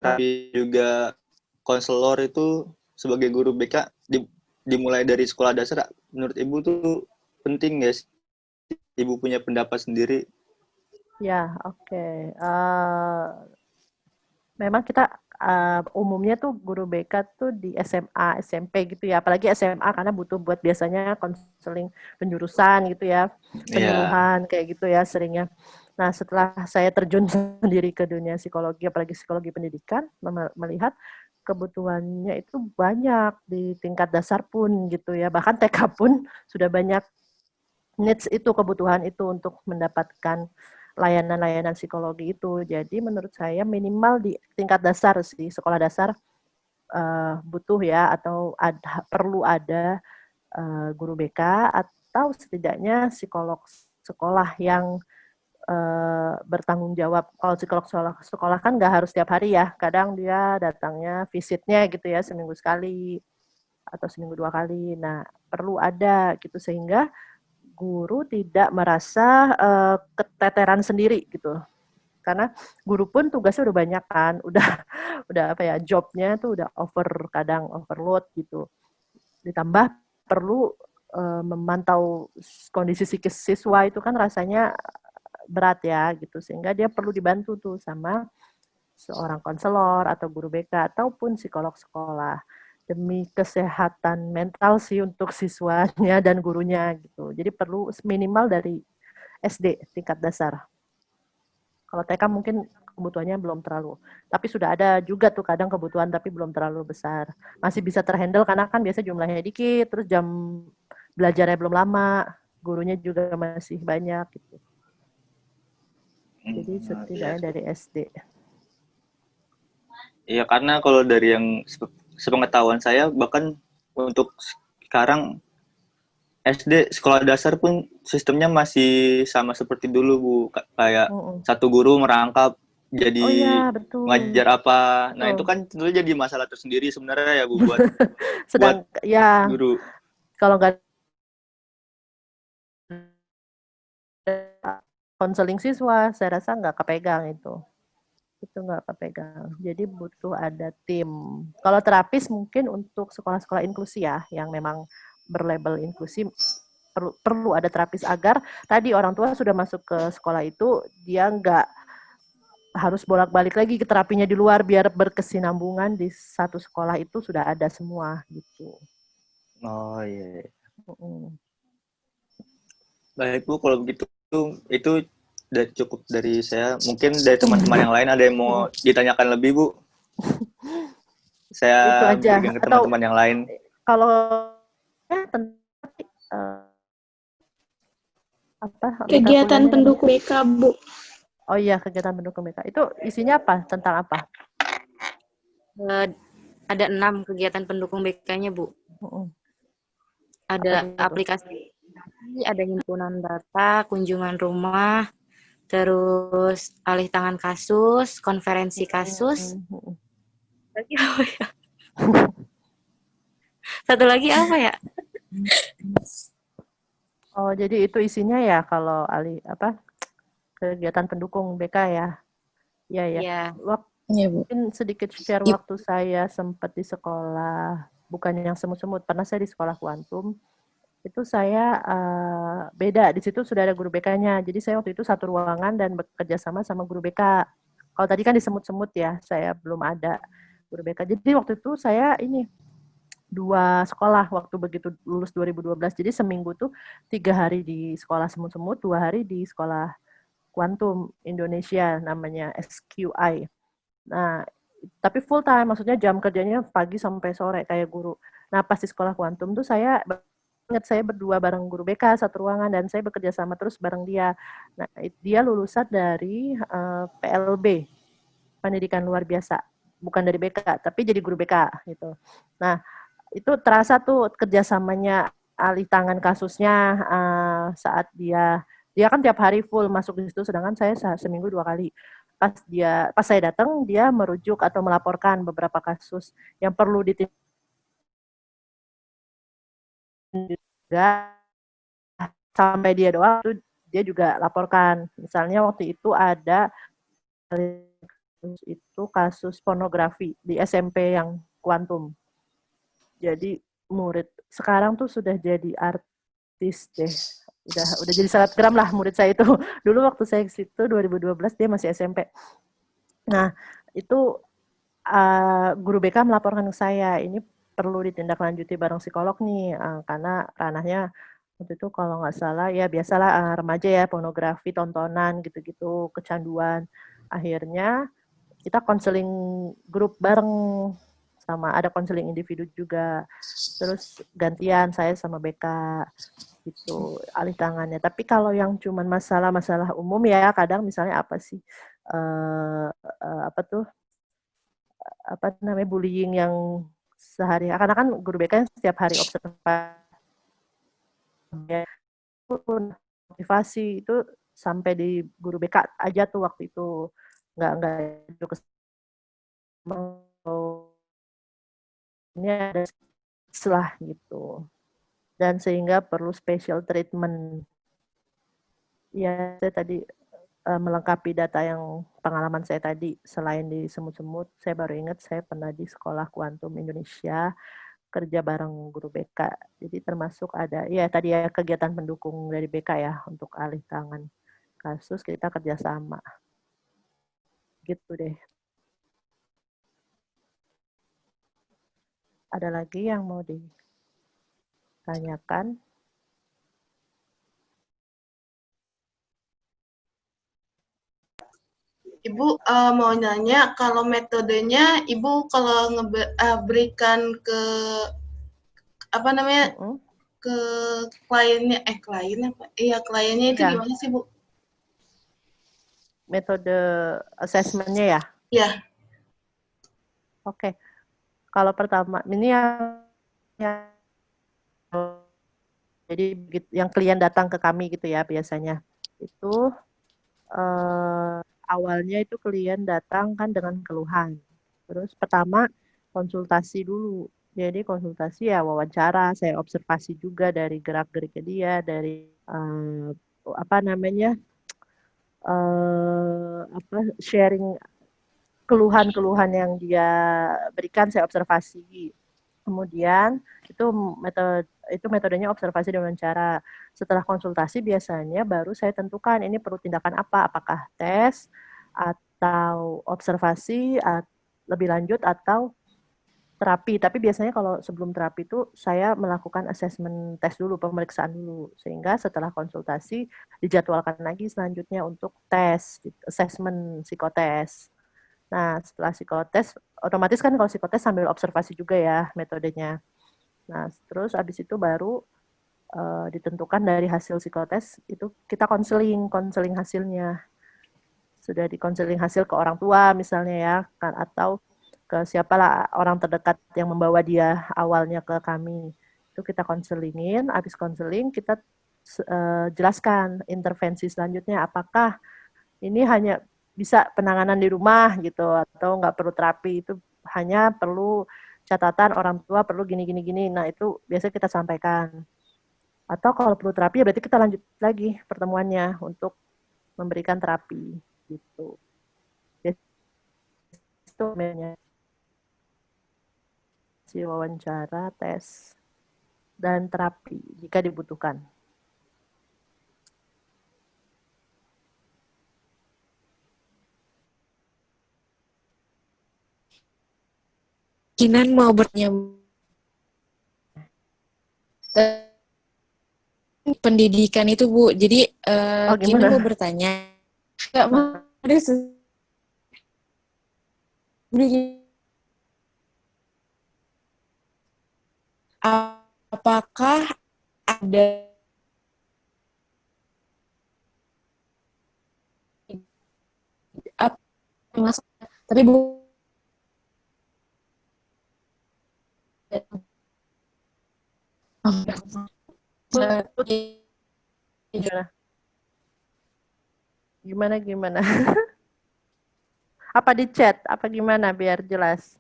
tapi juga konselor itu sebagai guru BK dimulai dari sekolah dasar, menurut Ibu tuh penting guys. Ibu punya pendapat sendiri. Ya, oke. Memang kita umumnya tuh guru BK tuh di SMA, SMP gitu ya. Apalagi SMA karena butuh buat biasanya konseling penjurusan gitu ya, penyuluhan kayak gitu ya seringnya. Nah, setelah saya terjun sendiri ke dunia psikologi, apalagi psikologi pendidikan, melihat kebutuhannya itu banyak di tingkat dasar pun gitu ya. Bahkan TK pun sudah banyak needs itu, kebutuhan itu untuk mendapatkan layanan-layanan psikologi itu. Jadi menurut saya minimal di tingkat dasar sih, sekolah dasar butuh ya, atau perlu ada guru BK atau setidaknya psikolog sekolah yang bertanggung jawab. Kalau psikolog sekolah kan nggak harus tiap hari ya, kadang dia datangnya visitnya gitu ya, seminggu sekali atau seminggu 2 kali. Nah, perlu ada gitu sehingga guru tidak merasa keteteran sendiri gitu. Karena guru pun tugasnya udah banyak kan, udah apa ya, jobnya tuh udah kadang overload gitu. Ditambah perlu memantau kondisi psikis siswa itu kan rasanya berat ya gitu, sehingga dia perlu dibantu tuh sama seorang konselor atau guru BK ataupun psikolog sekolah demi kesehatan mental sih untuk siswanya dan gurunya gitu. Jadi perlu minimal dari SD tingkat dasar. Kalau TK mungkin kebutuhannya belum terlalu, tapi sudah ada juga tuh kadang kebutuhan tapi belum terlalu besar. Masih bisa terhandle karena kan biasa jumlahnya dikit, terus jam belajarnya belum lama, gurunya juga masih banyak gitu. Jadi setidaknya dari SD. Iya, karena kalau dari yang sepengetahuan saya, bahkan untuk sekarang SD sekolah dasar pun sistemnya masih sama seperti dulu Bu, kayak satu guru merangkap jadi ngajar apa. Nah, itu kan tentunya jadi masalah tersendiri sebenarnya ya Bu buat sedang buat ya guru. Kalau nggak konseling siswa, saya rasa nggak kepegang itu nggak kepegang. Jadi butuh ada tim. Kalau terapis mungkin untuk sekolah-sekolah inklusi ya, yang memang berlabel inklusi, perlu ada terapis agar tadi orang tua sudah masuk ke sekolah itu, dia nggak harus bolak-balik lagi ke terapinya di luar, biar berkesinambungan di satu sekolah itu sudah ada semua gitu. Oh iya. Baik Bu, kalau begitu itu udah cukup dari saya. Mungkin dari teman-teman yang lain ada yang mau ditanyakan lebih Bu? Saya berikan ke teman-teman yang lain. Kalau kegiatan pendukung BK Bu. Oh iya, kegiatan pendukung BK. Itu isinya apa? Tentang apa? Ada 6 kegiatan pendukung BK-nya Bu. Ada aplikasi, ada himpunan data, kunjungan rumah, terus alih tangan kasus, konferensi kasus. Lagi apa ya? Satu lagi apa ya? Oh, jadi itu isinya ya kalau kegiatan pendukung BK ya. Iya ya. Mungkin sedikit share waktu saya sempat di sekolah, bukan yang semut-semut, pernah saya di sekolah kuantum. Itu saya beda, di situ sudah ada guru BK-nya. Jadi saya waktu itu satu ruangan dan bekerja sama guru BK. Kalau tadi kan di semut-semut ya, saya belum ada guru BK. Jadi waktu itu saya 2 sekolah waktu begitu lulus 2012. Jadi seminggu tuh 3 hari di sekolah semut-semut, 2 hari di sekolah kuantum Indonesia, namanya SQI. Nah, tapi full time, maksudnya jam kerjanya pagi sampai sore kayak guru. Nah, pas di sekolah kuantum tuh saya berdua bareng guru BK satu ruangan dan saya bekerja sama terus bareng dia. Nah, dia lulusan dari PLB, pendidikan luar biasa, bukan dari BK, tapi jadi guru BK gitu. Nah, itu terasa tuh kerjasamanya, alih tangan kasusnya saat dia kan tiap hari full masuk di situ, sedangkan saya seminggu 2 kali. Pas saya datang, dia merujuk atau melaporkan beberapa kasus yang perlu ditindak sampai dia doang, dia juga laporkan. Misalnya waktu itu ada kasus pornografi di SMP yang kuantum. Jadi murid sekarang tuh sudah jadi artis deh. Udah jadi selebgram lah murid saya itu. Dulu waktu saya ke situ 2012 dia masih SMP. Nah, itu guru BK melaporkan ke saya, ini perlu ditindaklanjuti bareng psikolog nih, karena ranahnya waktu itu kalau nggak salah ya biasalah remaja ya, pornografi, tontonan gitu-gitu, kecanduan. Akhirnya kita konseling grup bareng, sama ada konseling individu juga. Terus gantian saya sama BK gitu alih tangannya. Tapi kalau yang cuman masalah-masalah umum ya kadang misalnya apa sih apa tuh apa namanya bullying yang sehari karena kan guru BK yang setiap hari observasi motivasi itu sampai di guru BK aja tuh waktu itu nggak itu ini ada selah gitu dan sehingga perlu special treatment ya saya tadi melengkapi data yang pengalaman saya tadi selain di semut-semut saya baru ingat saya pernah di sekolah kuantum Indonesia kerja bareng guru BK jadi termasuk ada ya tadi ya kegiatan pendukung dari BK ya untuk alih tangan kasus kita kerjasama gitu deh. Ada lagi yang mau ditanyakan? Ibu mau nanya kalau metodenya Ibu kalau berikan ke apa namanya ke kliennya kliennya itu ya. gimana sih Bu? Metode assessment-nya ya? Iya. Oke. Kalau pertama ini yang jadi yang klien datang ke kami gitu ya biasanya itu awalnya itu klien datang kan dengan keluhan. Terus pertama konsultasi dulu. Jadi konsultasi ya wawancara, saya observasi juga dari gerak-geriknya dia, dari apa namanya sharing keluhan-keluhan yang dia berikan saya observasi. Kemudian itu metodenya observasi dan wawancara. Setelah konsultasi biasanya baru saya tentukan ini perlu tindakan apa, apakah tes atau observasi lebih lanjut atau terapi. Tapi biasanya kalau sebelum terapi itu saya melakukan assessment tes dulu, pemeriksaan dulu. Sehingga setelah konsultasi dijadwalkan lagi selanjutnya untuk tes, assessment psikotes. Nah, setelah psikotes, otomatis kan kalau psikotes sambil observasi juga ya metodenya. Nah, terus habis itu baru ditentukan dari hasil psikotes, itu kita konseling hasilnya. Sudah dikonseling hasil ke orang tua misalnya ya, kan, atau ke siapalah orang terdekat yang membawa dia awalnya ke kami. Itu kita konselingin, habis konseling kita jelaskan intervensi selanjutnya, apakah ini hanya bisa penanganan di rumah gitu atau nggak perlu terapi itu hanya perlu catatan orang tua perlu gini. Nah itu biasanya kita sampaikan. Atau kalau perlu terapi berarti kita lanjut lagi pertemuannya untuk memberikan terapi gitu. Itu namanya si wawancara, tes, dan terapi jika dibutuhkan. Kinan mau bertanya pendidikan itu Bu, jadi Kinan mau bertanya nggak mau apakah ada tapi Bu Gimana? Apa di chat? Apa gimana biar jelas?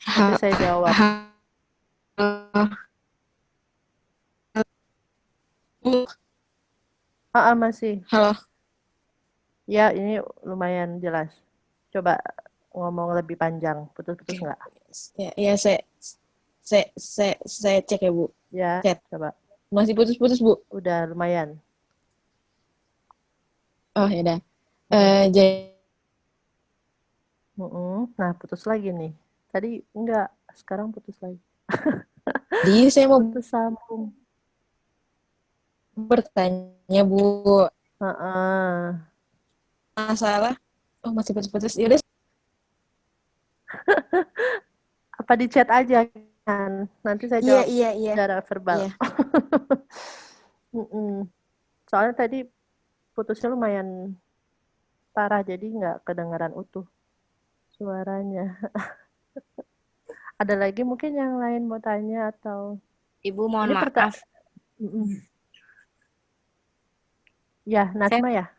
Nanti saya jawab. Masih. Halo. Ya, ini lumayan jelas. Coba ngomong lebih panjang? Putus-putus nggak? Ya, saya cek ya, Bu. Ya, Chat. coba. Masih putus-putus, Bu. Udah lumayan. Oh, ya udah. Jadi Nah, putus lagi nih. Tadi enggak, sekarang putus lagi. saya mau putus sambung. bertanya, Bu. Masalah. Oh, masih putus-putus. Yaudah. Apa di chat aja kan? Nanti saya jawab secara verbal. Iya. Soalnya tadi putusnya lumayan parah, jadi nggak kedengaran utuh suaranya. Ada lagi mungkin yang lain mau tanya atau? Ibu mohon maaf. Ya, Najma ya.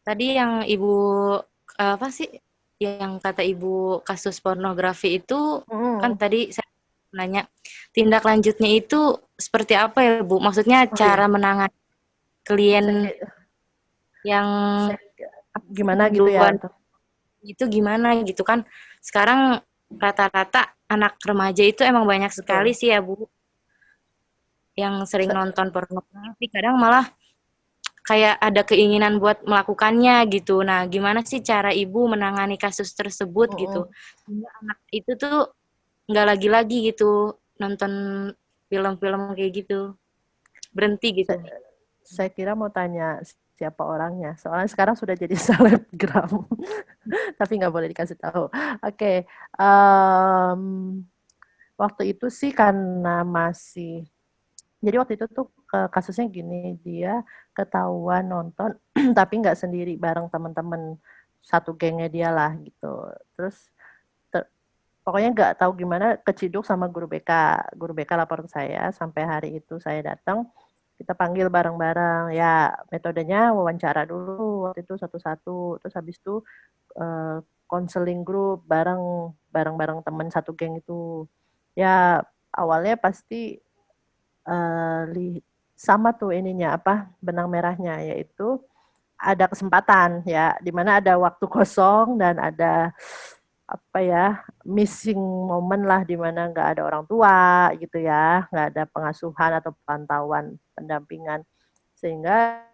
Tadi yang Ibu apa sih? Yang kata Ibu kasus pornografi itu kan tadi saya nanya tindak lanjutnya itu seperti apa ya, Bu? Maksudnya cara menangani klien yang gimana gitu ya? Itu gimana gitu kan? Sekarang rata-rata anak remaja itu emang banyak sekali sih ya, Bu, yang sering nonton pornografi, kadang malah kayak ada keinginan buat melakukannya gitu. Nah, gimana sih cara Ibu menangani kasus tersebut gitu? Sehingga anak itu tuh nggak lagi-lagi gitu nonton film-film kayak gitu. Berhenti gitu. Saya kira mau tanya siapa orangnya. Soalnya sekarang sudah jadi selebgram. Tapi nggak boleh dikasih tahu. Oke. Waktu itu sih karena masih... Jadi waktu itu tuh kasusnya gini, dia ketahuan nonton tapi nggak sendiri, bareng teman-teman satu gengnya dia lah gitu. Terus pokoknya nggak tahu gimana keciduk sama guru BK. Guru BK lapor ke saya, sampai hari itu saya datang, kita panggil bareng-bareng. Ya metodenya wawancara dulu waktu itu satu-satu, terus habis itu konseling grup bareng teman satu geng itu. Ya awalnya pasti sama tuh ininya benang merahnya, yaitu ada kesempatan ya, di mana ada waktu kosong dan ada missing moment lah, di mana nggak ada orang tua gitu ya, nggak ada pengasuhan atau pantauan pendampingan, sehingga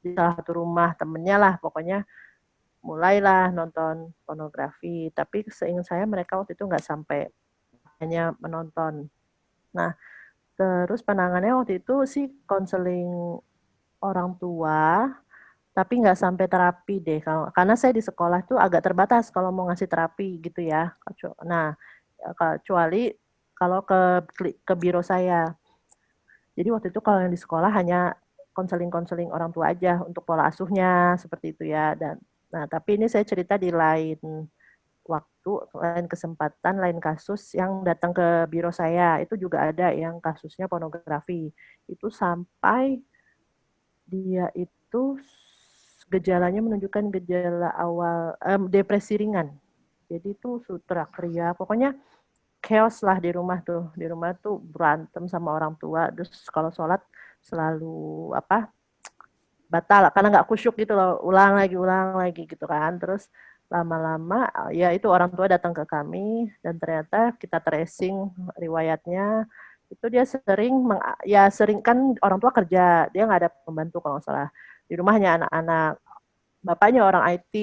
di salah satu rumah temennya lah pokoknya mulailah nonton pornografi. Tapi seingat saya mereka waktu itu nggak sampai hanya menonton. Nah, terus penanganannya waktu itu sih konseling orang tua, tapi nggak sampai terapi deh. Karena saya di sekolah tuh agak terbatas kalau mau ngasih terapi gitu ya. Nah, kecuali kalau ke biro saya. Jadi waktu itu kalau yang di sekolah hanya konseling orang tua aja untuk pola asuhnya seperti itu ya. Nah, tapi ini saya cerita di lain waktu, lain kesempatan, lain kasus yang datang ke biro saya. Itu juga ada yang kasusnya pornografi. Itu sampai dia itu gejalanya menunjukkan gejala awal depresi ringan. Jadi itu teriak-teriak, pokoknya chaos lah di rumah tuh. Di rumah tuh berantem sama orang tua. Terus kalau sholat selalu batal karena nggak khusyuk gitu loh, ulang lagi gitu kan. Terus lama-lama ya itu orang tua datang ke kami dan ternyata kita tracing riwayatnya, itu dia sering kan orang tua kerja, dia nggak ada pembantu kalau nggak salah, di rumahnya anak-anak, bapaknya orang IT,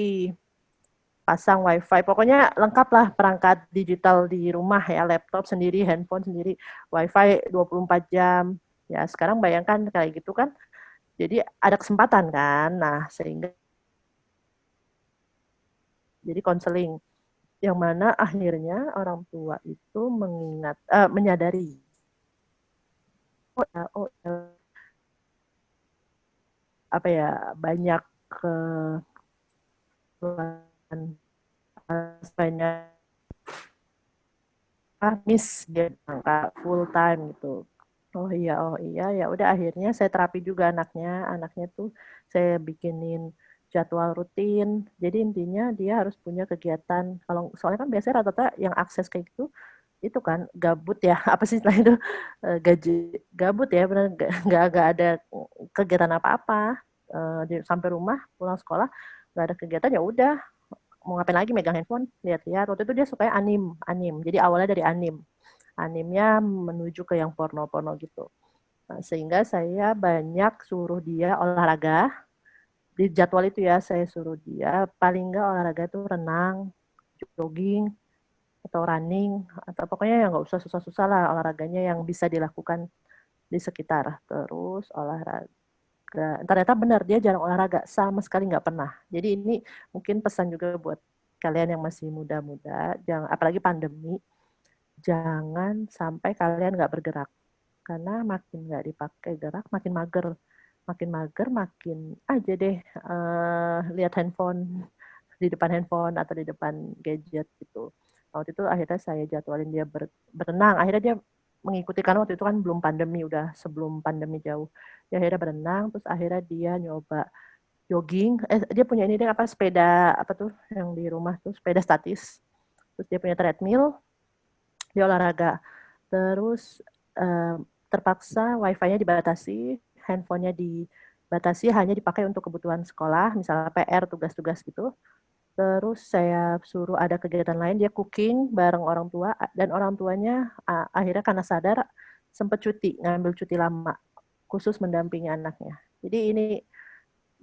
pasang wifi, pokoknya lengkap lah perangkat digital di rumah ya, laptop sendiri, handphone sendiri, wifi 24 jam. Ya sekarang bayangkan kayak gitu kan, jadi ada kesempatan kan. Nah sehingga jadi konseling, yang mana akhirnya orang tua itu menyadari banyak miss dia angka full time gitu. Oh iya ya udah, akhirnya saya terapi juga anaknya tuh saya bikinin jadwal rutin. Jadi intinya dia harus punya kegiatan. Kalau soalnya kan biasanya rata-rata yang akses kayak gitu itu kan gabut ya, apa sih istilah itu, gabut ya, benar, nggak ada kegiatan apa-apa, sampai rumah pulang sekolah nggak ada kegiatan ya udah mau ngapain lagi, megang handphone lihat-lihat. Waktu itu dia sukanya anim, jadi awalnya dari animnya menuju ke yang porno gitu. Nah, sehingga saya banyak suruh dia olahraga di jadwal itu ya, saya suruh dia paling nggak olahraga itu renang, jogging, atau running, atau pokoknya yang nggak usah susah-susah lah olahraganya yang bisa dilakukan di sekitar. Terus olahraga. Ternyata benar, dia jarang olahraga, sama sekali nggak pernah. Jadi ini mungkin pesan juga buat kalian yang masih muda-muda, jangan, apalagi pandemi, jangan sampai kalian nggak bergerak. Karena makin nggak dipakai gerak, makin mager, makin aja deh lihat handphone, di depan handphone atau di depan gadget gitu. Waktu itu akhirnya saya jadwalin dia berenang. Akhirnya dia mengikuti, karena waktu itu kan belum pandemi, udah sebelum pandemi jauh. Dia akhirnya berenang, terus akhirnya dia nyoba jogging. Dia punya ini deh, apa, sepeda apa tuh yang di rumah tuh, sepeda statis. Terus dia punya treadmill, dia olahraga. Terus terpaksa wifi-nya dibatasi, handphonenya dibatasi, hanya dipakai untuk kebutuhan sekolah, misalnya PR, tugas-tugas gitu. Terus saya suruh ada kegiatan lain, dia cooking bareng orang tua, dan orang tuanya akhirnya karena sadar sempat ngambil cuti lama, khusus mendampingi anaknya. Jadi ini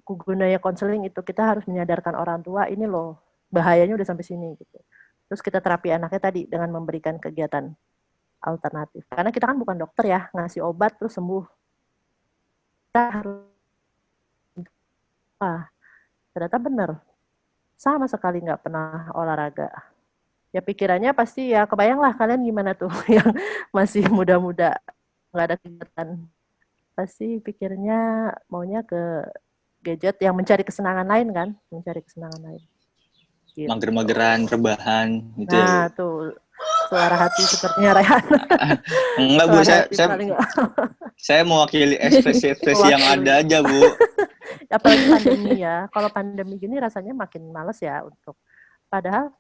gunanya konseling itu, kita harus menyadarkan orang tua, ini loh bahayanya udah sampai sini gitu. Terus kita terapi anaknya tadi dengan memberikan kegiatan alternatif. Karena kita kan bukan dokter ya, ngasih obat terus sembuh. Kita harus, ternyata benar, sama sekali nggak pernah olahraga. Ya pikirannya pasti ya, kebayang lah kalian gimana tuh yang masih muda-muda, nggak ada kegiatan. Pasti pikirnya maunya ke gadget, yang mencari kesenangan lain kan, Gitu. Mager-mageran, rebahan gitu nah, ya. Tuh suara hati sepertinya Rehan. Enggak Bu, saya mewakili ekspresi-ekspresi yang ada aja Bu. Apalagi pandemi ya. Kalau pandemi gini rasanya makin males ya untuk. Padahal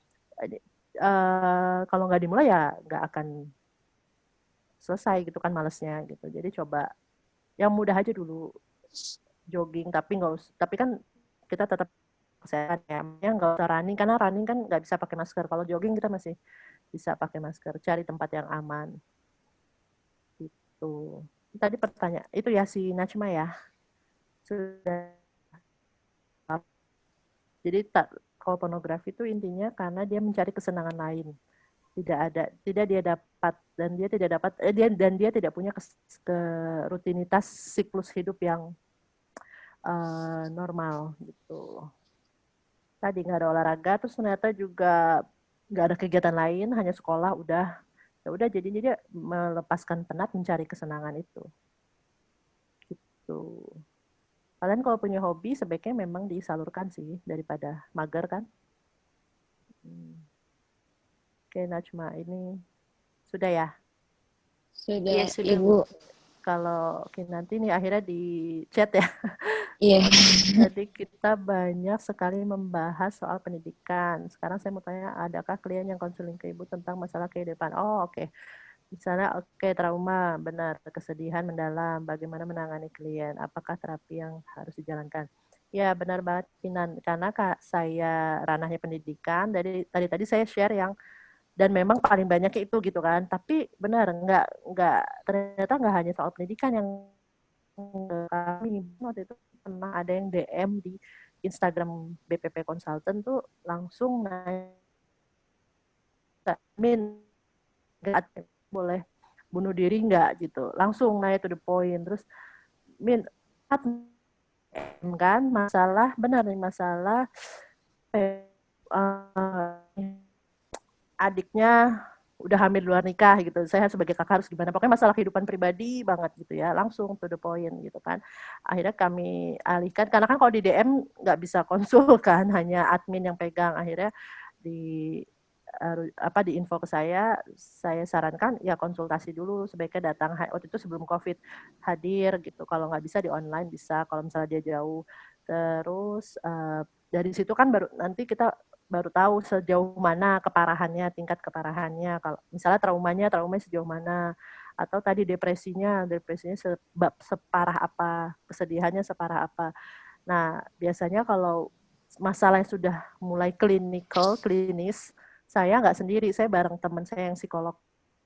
kalau nggak dimulai ya nggak akan selesai gitu kan malesnya gitu. Jadi coba yang mudah aja dulu, jogging, tapi nggak usah. Tapi kan kita tetap kesehatan ya, nggak usah running, karena running kan nggak bisa pakai masker. Kalau jogging kita masih bisa pakai masker. Cari tempat yang aman. Gitu. Tadi pertanyaan itu ya si Najma ya. Sudah. Jadi kalau pornografi itu intinya karena dia mencari kesenangan lain. Tidak dia dapat, dan dia tidak punya rutinitas siklus hidup yang normal gitu. Tadi nggak ada olahraga, terus ternyata juga nggak ada kegiatan lain, hanya sekolah, udah jadi dia melepaskan penat mencari kesenangan itu. Gitu. Kalian kalau punya hobi sebaiknya memang disalurkan sih, daripada mager kan. Oke, Najma, ini sudah ya? Sudah, ya, sudah Ibu. Kalau nanti nih akhirnya di chat ya. Iya. Jadi kita banyak sekali membahas soal pendidikan. Sekarang saya mau tanya, adakah klien yang konseling ke Ibu tentang masalah kehidupan? Oh, oke. Misalnya, trauma, benar, kesedihan mendalam, bagaimana menangani klien, apakah terapi yang harus dijalankan? Ya, benar banget, Kinan. Karena saya ranahnya pendidikan, tadi saya share yang, dan memang paling banyak itu gitu kan. Tapi benar, ternyata nggak hanya soal pendidikan yang kami waktu itu pernah ada yang DM di Instagram BPP Consultant tuh langsung nanya, Min, boleh bunuh diri nggak gitu, langsung nanya to the point. Terus Min, kan masalah, benar nih masalah adiknya udah hamil luar nikah gitu, saya sebagai kakak harus gimana, pokoknya masalah kehidupan pribadi banget gitu ya, langsung to the point gitu kan. Akhirnya kami alihkan, karena kan kalau di DM nggak bisa konsul kan, hanya admin yang pegang. Akhirnya di info ke saya sarankan ya konsultasi dulu, sebaiknya datang, waktu itu sebelum COVID, hadir gitu, kalau nggak bisa di online bisa, kalau misalnya dia jauh. Terus dari situ kan nanti kita baru tahu sejauh mana keparahannya, tingkat keparahannya. Kalau misalnya traumanya sejauh mana, atau tadi depresinya separah apa, kesedihannya separah apa. Nah, biasanya kalau masalah yang sudah mulai klinis, saya nggak sendiri, saya bareng teman saya yang psikolog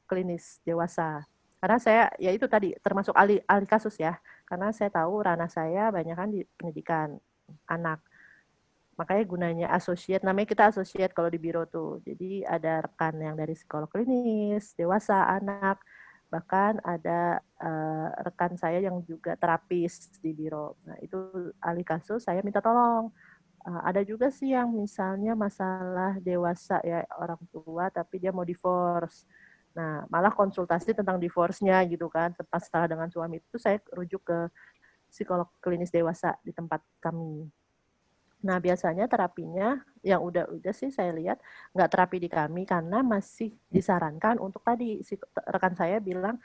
klinis dewasa. Karena saya, ya itu tadi, termasuk ahli kasus ya, karena saya tahu ranah saya banyak kan di pendidikan anak. Makanya gunanya associate, namanya kita associate kalau di biro tuh. Jadi ada rekan yang dari psikolog klinis, dewasa, anak, bahkan ada rekan saya yang juga terapis di biro. Nah itu ahli kasus, saya minta tolong. Ada juga sih yang misalnya masalah dewasa ya, orang tua tapi dia mau divorce. Nah, malah konsultasi tentang divorce-nya gitu kan, masalah dengan suami itu saya rujuk ke psikolog klinis dewasa di tempat kami. Nah, biasanya terapinya yang udah sih saya lihat nggak terapi di kami karena masih disarankan untuk tadi rekan saya bilang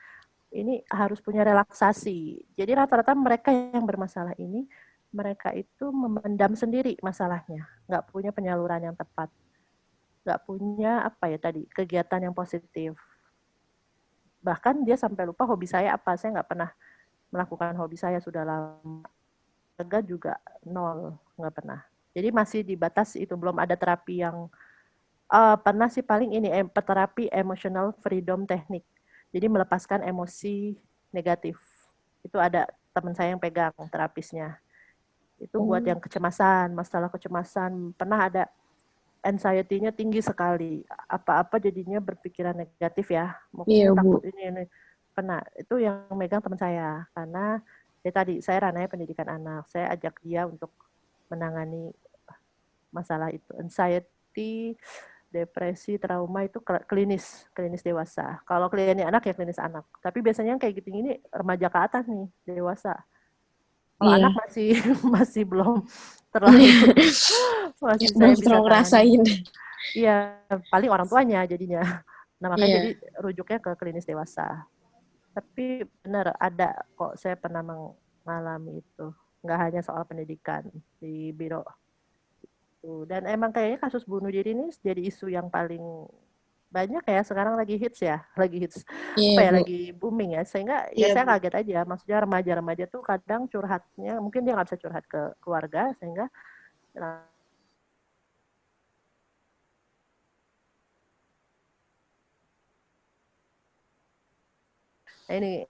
ini harus punya relaksasi. Jadi rata-rata mereka yang bermasalah ini mereka itu memendam sendiri masalahnya, nggak punya penyaluran yang tepat, nggak punya apa ya tadi kegiatan yang positif. Bahkan dia sampai lupa hobi saya apa, saya nggak pernah melakukan hobi saya sudah lama. Olahraga juga nol, nggak pernah. Jadi masih dibatasi itu, belum ada terapi yang pernah sih paling ini terapi emotional freedom technique. Jadi melepaskan emosi negatif. Itu ada teman saya yang pegang terapisnya. Itu buat yang kecemasan, masalah kecemasan. Pernah ada anxiety-nya tinggi sekali. Apa-apa jadinya berpikiran negatif ya. Mungkin takut ini. Pernah. Itu yang megang teman saya. Karena tadi saya ranahnya pendidikan anak. Saya ajak dia untuk menangani masalah itu. Anxiety, depresi, trauma itu klinis dewasa. Kalau klinis anak ya klinis anak. Tapi biasanya yang kayak gitu ini remaja ke atas nih, dewasa. Kalau anak masih belum terlalu masih saya bisa ngerasain. Iya, paling orang tuanya jadinya. Nah, makanya jadi rujuknya ke klinis dewasa. Tapi benar ada kok, saya pernah mengalami itu. Nggak hanya soal pendidikan di biro. Dan emang kayaknya kasus bunuh diri ini jadi isu yang paling banyak ya, sekarang lagi hits lagi booming ya, sehingga saya kaget aja, maksudnya remaja-remaja tuh kadang curhatnya, mungkin dia nggak bisa curhat ke keluarga, sehingga ini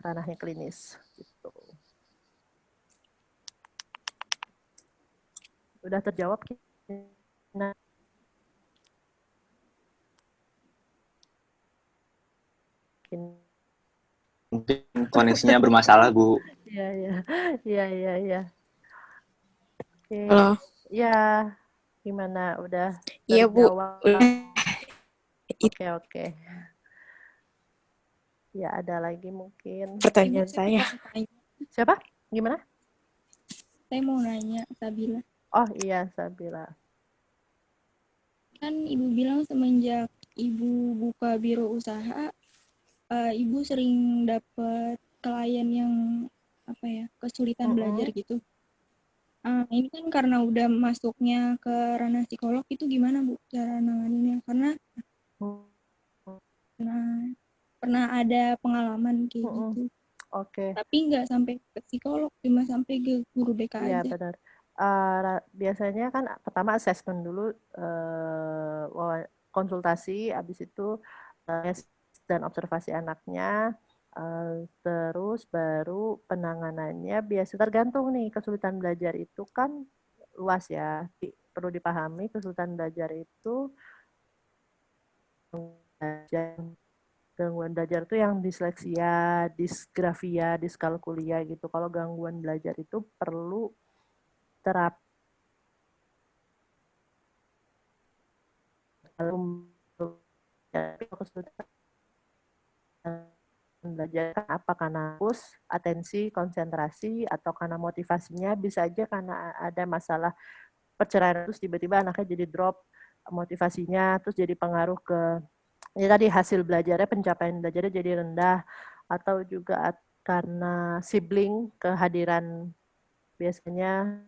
ranahnya klinis gitu. Udah terjawab? Nah, mungkin koneksinya bermasalah, Bu. Iya. Oke. Halo. Ya, gimana? Udah Iya, Bu. Oke. Ya, ada lagi mungkin. Pertanyaan saya. Siapa? Gimana? Saya mau nanya, Sabila. Oh iya, Sabila. Kan Ibu bilang semenjak Ibu buka biro usaha, Ibu sering dapat klien yang kesulitan belajar gitu. Ini kan karena udah masuknya ke ranah psikolog, itu gimana Bu cara nanganinnya? Karena pernah ada pengalaman kayak gitu. Oke. Tapi nggak sampai ke psikolog, cuma sampai ke guru BK aja. Iya benar. Biasanya kan pertama assessment dulu, konsultasi, habis itu dan observasi anaknya, terus baru penanganannya. Biasa tergantung nih, kesulitan belajar itu kan luas ya. Perlu dipahami kesulitan belajar itu gangguan belajar itu yang disleksia, disgrafia, diskalkulia gitu. Kalau gangguan belajar itu perlu terapi belajar apa karena fokus, atensi, konsentrasi, atau karena motivasinya. Bisa aja karena ada masalah perceraian, terus tiba-tiba anaknya jadi drop motivasinya, terus jadi pengaruh ke ya tadi hasil belajarnya, pencapaian belajarnya jadi rendah, atau juga karena sibling, kehadiran biasanya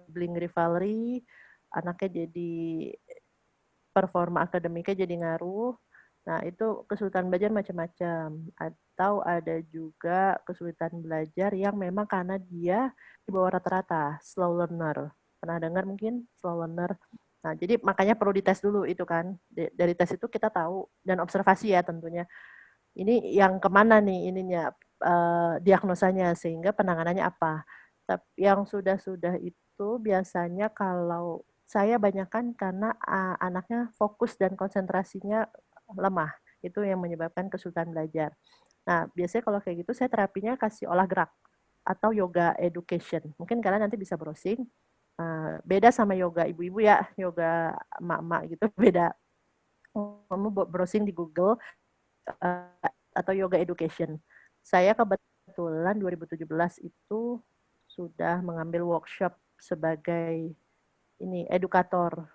sibling rivalry, anaknya jadi performa akademiknya jadi ngaruh. Nah, itu kesulitan belajar macam-macam. Atau ada juga kesulitan belajar yang memang karena dia di bawah rata-rata, slow learner. Pernah dengar mungkin slow learner? Nah, jadi makanya perlu dites dulu itu kan. Dari tes itu kita tahu, dan observasi ya tentunya. Ini yang kemana nih ininya, diagnosanya, sehingga penanganannya apa. Tapi yang sudah-sudah itu biasanya kalau saya banyakkan karena anaknya fokus dan konsentrasinya lemah. Itu yang menyebabkan kesulitan belajar. Nah, biasanya kalau kayak gitu saya terapinya kasih olah gerak atau yoga education. Mungkin kalian nanti bisa browsing. Beda sama yoga ibu-ibu ya, yoga emak-emak gitu, beda. Kamu browsing di Google atau yoga education. Saya kebetulan 2017 itu sudah mengambil workshop sebagai ini edukator,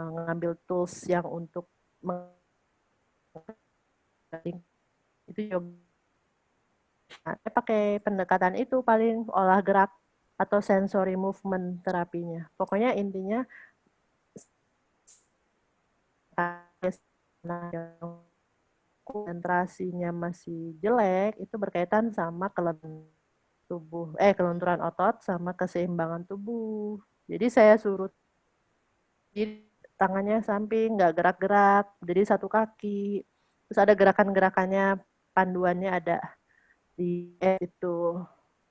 mengambil tools yang untuk itu yoga. Saya pakai pendekatan itu paling olah gerak atau sensory movement terapinya. Pokoknya intinya konsentrasinya masih jelek itu berkaitan sama kelenturan otot sama keseimbangan tubuh. Jadi saya suruh tangannya samping, nggak gerak-gerak, jadi satu kaki. Terus ada gerakan-gerakannya, panduannya ada di itu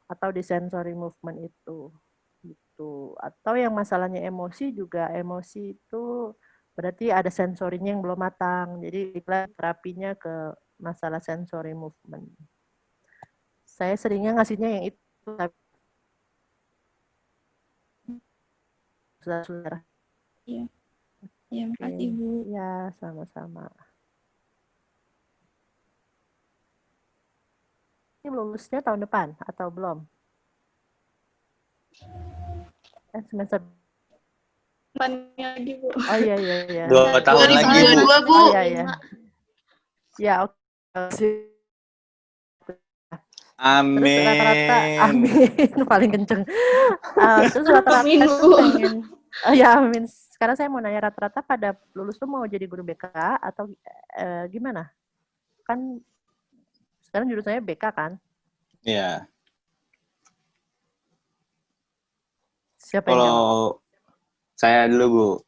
atau di sensory movement itu. Gitu. Atau yang masalahnya emosi juga, emosi itu berarti ada sensorinya yang belum matang. Jadi terapinya ke masalah sensory movement. Saya seringnya ngasihnya yang itu. Saudara. Iya. Ya, makasih Ibu. Ya, sama-sama. Ini lulusnya tahun depan atau belum? Semester depannya lagi Bu. Oh iya. 2 tahun lagi Bu. 2022 Bu. Oh iya. Ya, oke. Amin. Terus rata-rata, amin, paling kenceng. Terus rata-rata tuh pengen, amin. Sekarang saya mau nanya, rata-rata pada lulus tuh mau jadi guru BK atau gimana? Kan sekarang jurusannya BK kan? Iya. Siapa yang jawab? Kalau saya dulu Bu.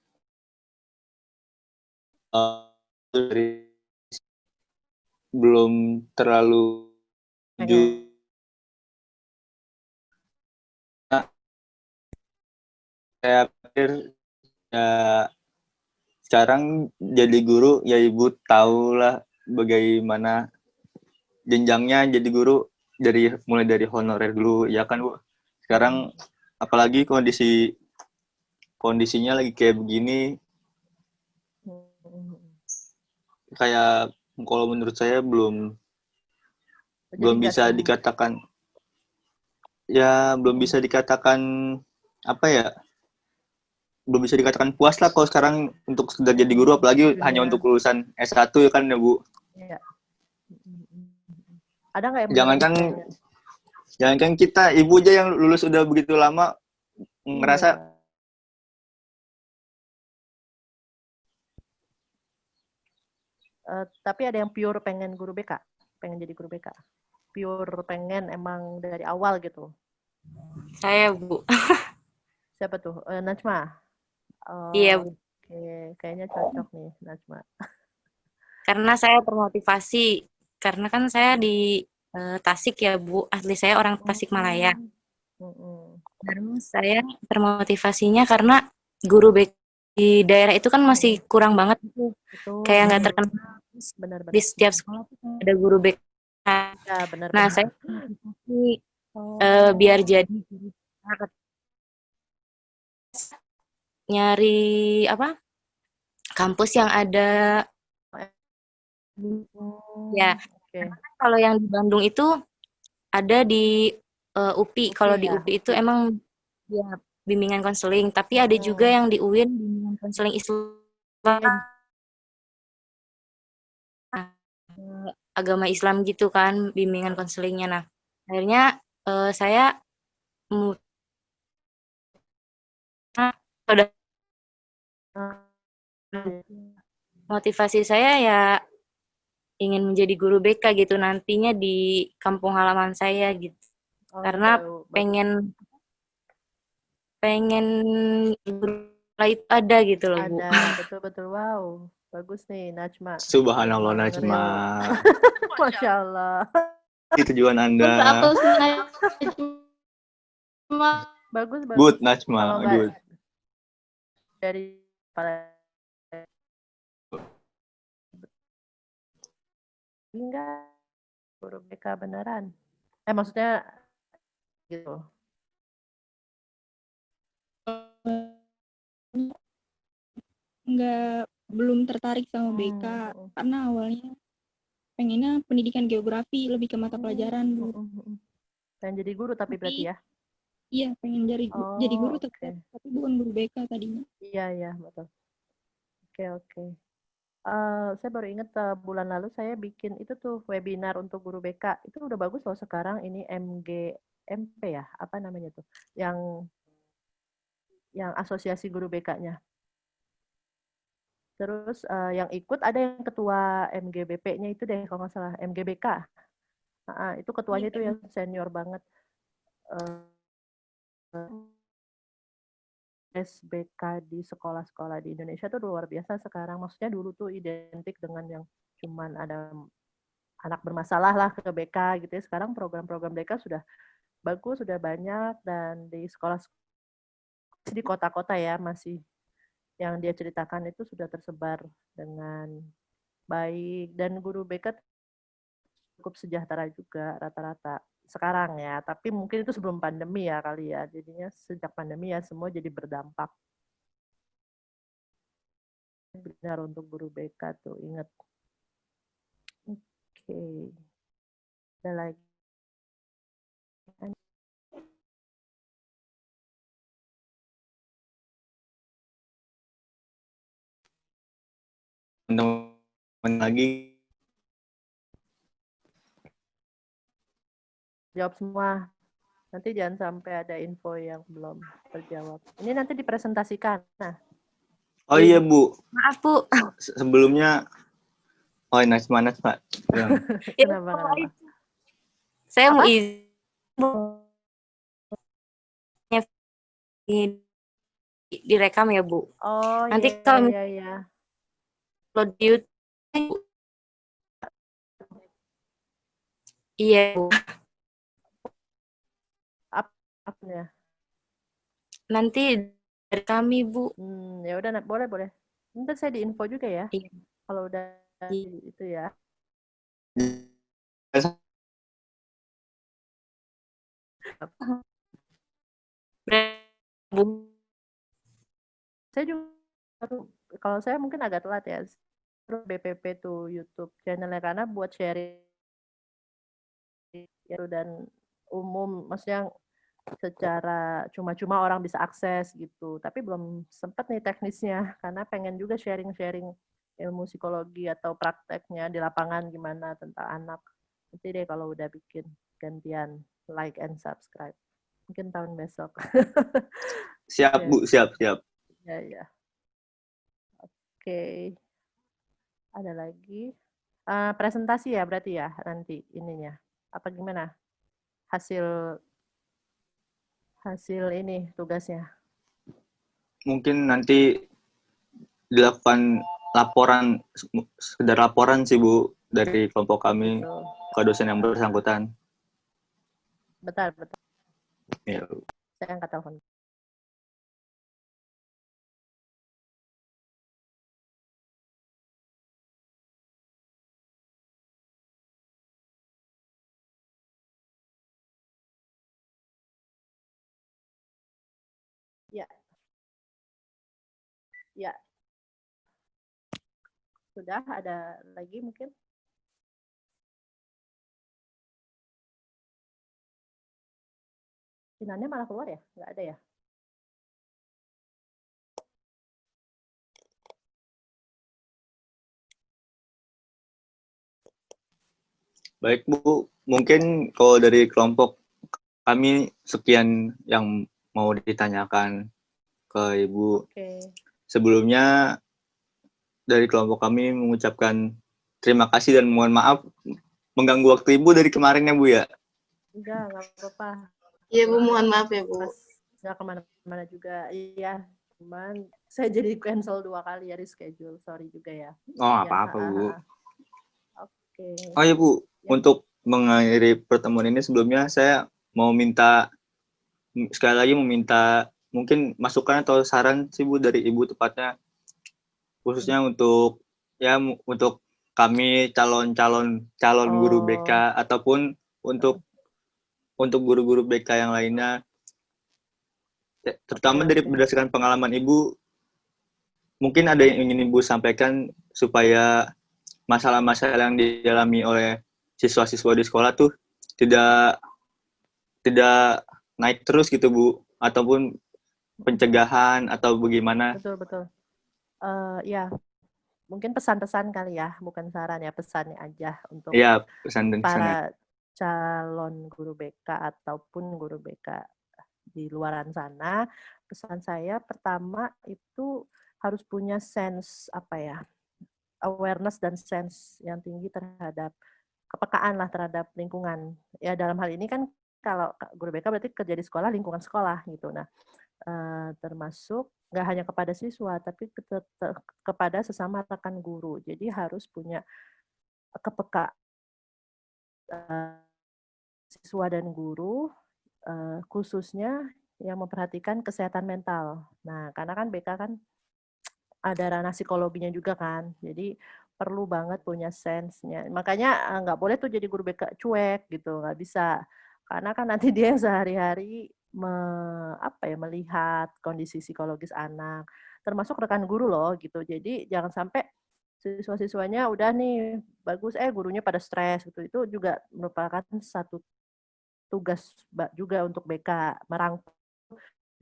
Belum terlalu saya pikir ya sekarang jadi guru ya Ibu tahulah bagaimana jenjangnya jadi guru, mulai dari honorer dulu ya kan Bu. Sekarang apalagi kondisinya lagi kayak begini, kayak kalau menurut saya belum bisa dikatakan apa ya, belum bisa dikatakan puas lah kalau sekarang untuk sekedar jadi guru, apalagi hanya untuk lulusan S1 ya kan ya Bu. Iya. Ada nggak yang jangankan kita, Ibu aja yang lulus udah begitu lama ngerasa tapi ada yang pure pengen guru BK, pengen jadi guru BK, pure pengen emang dari awal gitu. Saya Bu. Siapa tuh? Najma. Iya Bu. Oke, kayaknya cocok nih Najma. Karena saya termotivasi, karena kan saya di Tasik ya Bu, asli saya orang Tasikmalaya. Terus saya termotivasinya karena guru BK di daerah itu kan masih kurang banget gitu. Kayak nggak terkenal. Benar. Di setiap sekolah ada guru BK. Ya, benar. Nah, saya biar jadi nyari apa? Kampus yang ada ya. Karena kan kalau yang di Bandung itu ada di UPI. Kalau di UPI itu emang ya bimbingan konseling, tapi ada juga yang di UIN bimbingan konseling Islam, agama Islam gitu kan bimbingan konselingnya. Nah, akhirnya saya Motivasi saya ya ingin menjadi guru BK gitu nantinya di kampung halaman saya gitu. Karena pengen guru itu ada gitu loh, Bu. Ada, betul-betul. Wow, bagus nih Najma. Subhanallah Najma. Masya Allah. Itu tujuan Anda. Bagus, bagus. Good Najma, good. Dari enggak guru BK beneran. Maksudnya gitu. Belum tertarik sama BK karena awalnya pengennya pendidikan geografi, lebih ke mata pelajaran, Bu. Pengen jadi guru tapi berarti ya? Iya, pengen jadi guru tetap, tapi bukan guru BK tadinya. Iya, betul. Oke. Saya baru ingat bulan lalu saya bikin itu tuh webinar untuk guru BK. Itu udah bagus loh sekarang ini MGMP ya, apa namanya tuh? Yang asosiasi guru BK-nya. Terus yang ikut ada yang ketua MGBP-nya itu deh kalau nggak salah, MGBK. Itu ketuanya itu yang senior banget. SBK di sekolah-sekolah di Indonesia tuh luar biasa sekarang. Maksudnya dulu tuh identik dengan yang cuman ada anak bermasalah lah ke BK gitu ya. Sekarang program-program BK sudah bagus, sudah banyak, dan di sekolah di kota-kota ya masih yang dia ceritakan itu sudah tersebar dengan baik, dan guru BK cukup sejahtera juga rata-rata sekarang ya, tapi mungkin itu sebelum pandemi ya kali ya, jadinya sejak pandemi ya semua jadi berdampak. Benar untuk guru BK tuh, ingat. Oke. Ada lagi? Teman-teman lagi. Jawab semua. Nanti jangan sampai ada info yang belum terjawab. Ini nanti dipresentasikan. Nah. Oh iya, Bu. Maaf, Bu. Sebelumnya, Najma. Kenapa? Saya mau izin direkam ya, Bu. Oh, nanti iya, kalau iya. Upload di YouTube. Iya, Bu. Apa? Nanti dari kami, Bu. Ya udah, boleh. Nanti saya diinfo juga ya. Iya. Kalau udah itu ya. Saya juga, kalau saya mungkin agak telat ya. BPP tuh YouTube channelnya karena buat sharing dan umum, maksudnya secara cuma-cuma orang bisa akses gitu. Tapi belum sempat nih teknisnya karena pengen juga sharing-sharing ilmu psikologi atau prakteknya di lapangan gimana tentang anak. Nanti deh kalau udah bikin gantian like and subscribe. Mungkin tahun besok. Siap, Bu, siap. Ya. Oke. Ada lagi. Presentasi ya berarti ya nanti ininya. Apa gimana? Hasil ini tugasnya. Mungkin nanti dilakukan sekedar laporan sih, Bu, dari kelompok kami ke dosen yang bersangkutan. Betul. Ya. Saya angkat telepon. Ya. Sudah ada lagi mungkin? Sinannya malah keluar ya? Nggak ada ya? Baik, Bu. Mungkin kalau dari kelompok kami sekian yang mau ditanyakan ke Ibu. Oke. Sebelumnya dari kelompok kami mengucapkan terima kasih dan mohon maaf mengganggu waktu Ibu dari kemarin ya Bu ya. Enggak apa-apa. Iya Bu, mohon maaf ya Bu. Pas nggak kemana-mana juga. Iya, cuman saya jadi cancel 2 kali ya reschedule. Sorry juga ya. Oh, Ya, apa-apa Bu. Oke. Oh ya Bu, Ya. untuk mengakhiri pertemuan ini sebelumnya saya mau minta sekali lagi meminta mungkin masukan atau saran sih Bu dari Ibu tepatnya khususnya untuk untuk kami calon guru BK ataupun untuk guru-guru BK yang lainnya terutama dari berdasarkan pengalaman Ibu mungkin ada yang ingin Ibu sampaikan supaya masalah-masalah yang dialami oleh siswa-siswa di sekolah tuh tidak naik terus gitu Bu ataupun pencegahan atau bagaimana. Betul. Ya, mungkin pesan-pesan kali ya, bukan saran ya, pesannya aja untuk pesan dan para calon guru BK ataupun guru BK di luaran sana. Pesan saya pertama itu harus punya sense awareness dan sense yang tinggi terhadap kepekaan lah terhadap lingkungan. Ya dalam hal ini kan kalau guru BK berarti kerja di sekolah, lingkungan sekolah gitu. Nah, termasuk nggak hanya kepada siswa, tapi kepada sesama rekan guru. Jadi harus punya kepekaan siswa dan guru, khususnya yang memperhatikan kesehatan mental. Nah, karena kan BK kan ada ranah psikologinya juga kan, jadi perlu banget punya sense-nya. Makanya nggak boleh tuh jadi guru BK cuek gitu, nggak bisa. Karena kan nanti dia yang sehari-hari melihat kondisi psikologis anak, termasuk rekan guru loh gitu. Jadi jangan sampai siswa-siswanya udah nih bagus, gurunya pada stres gitu. Itu juga merupakan satu tugas juga untuk BK, merangkul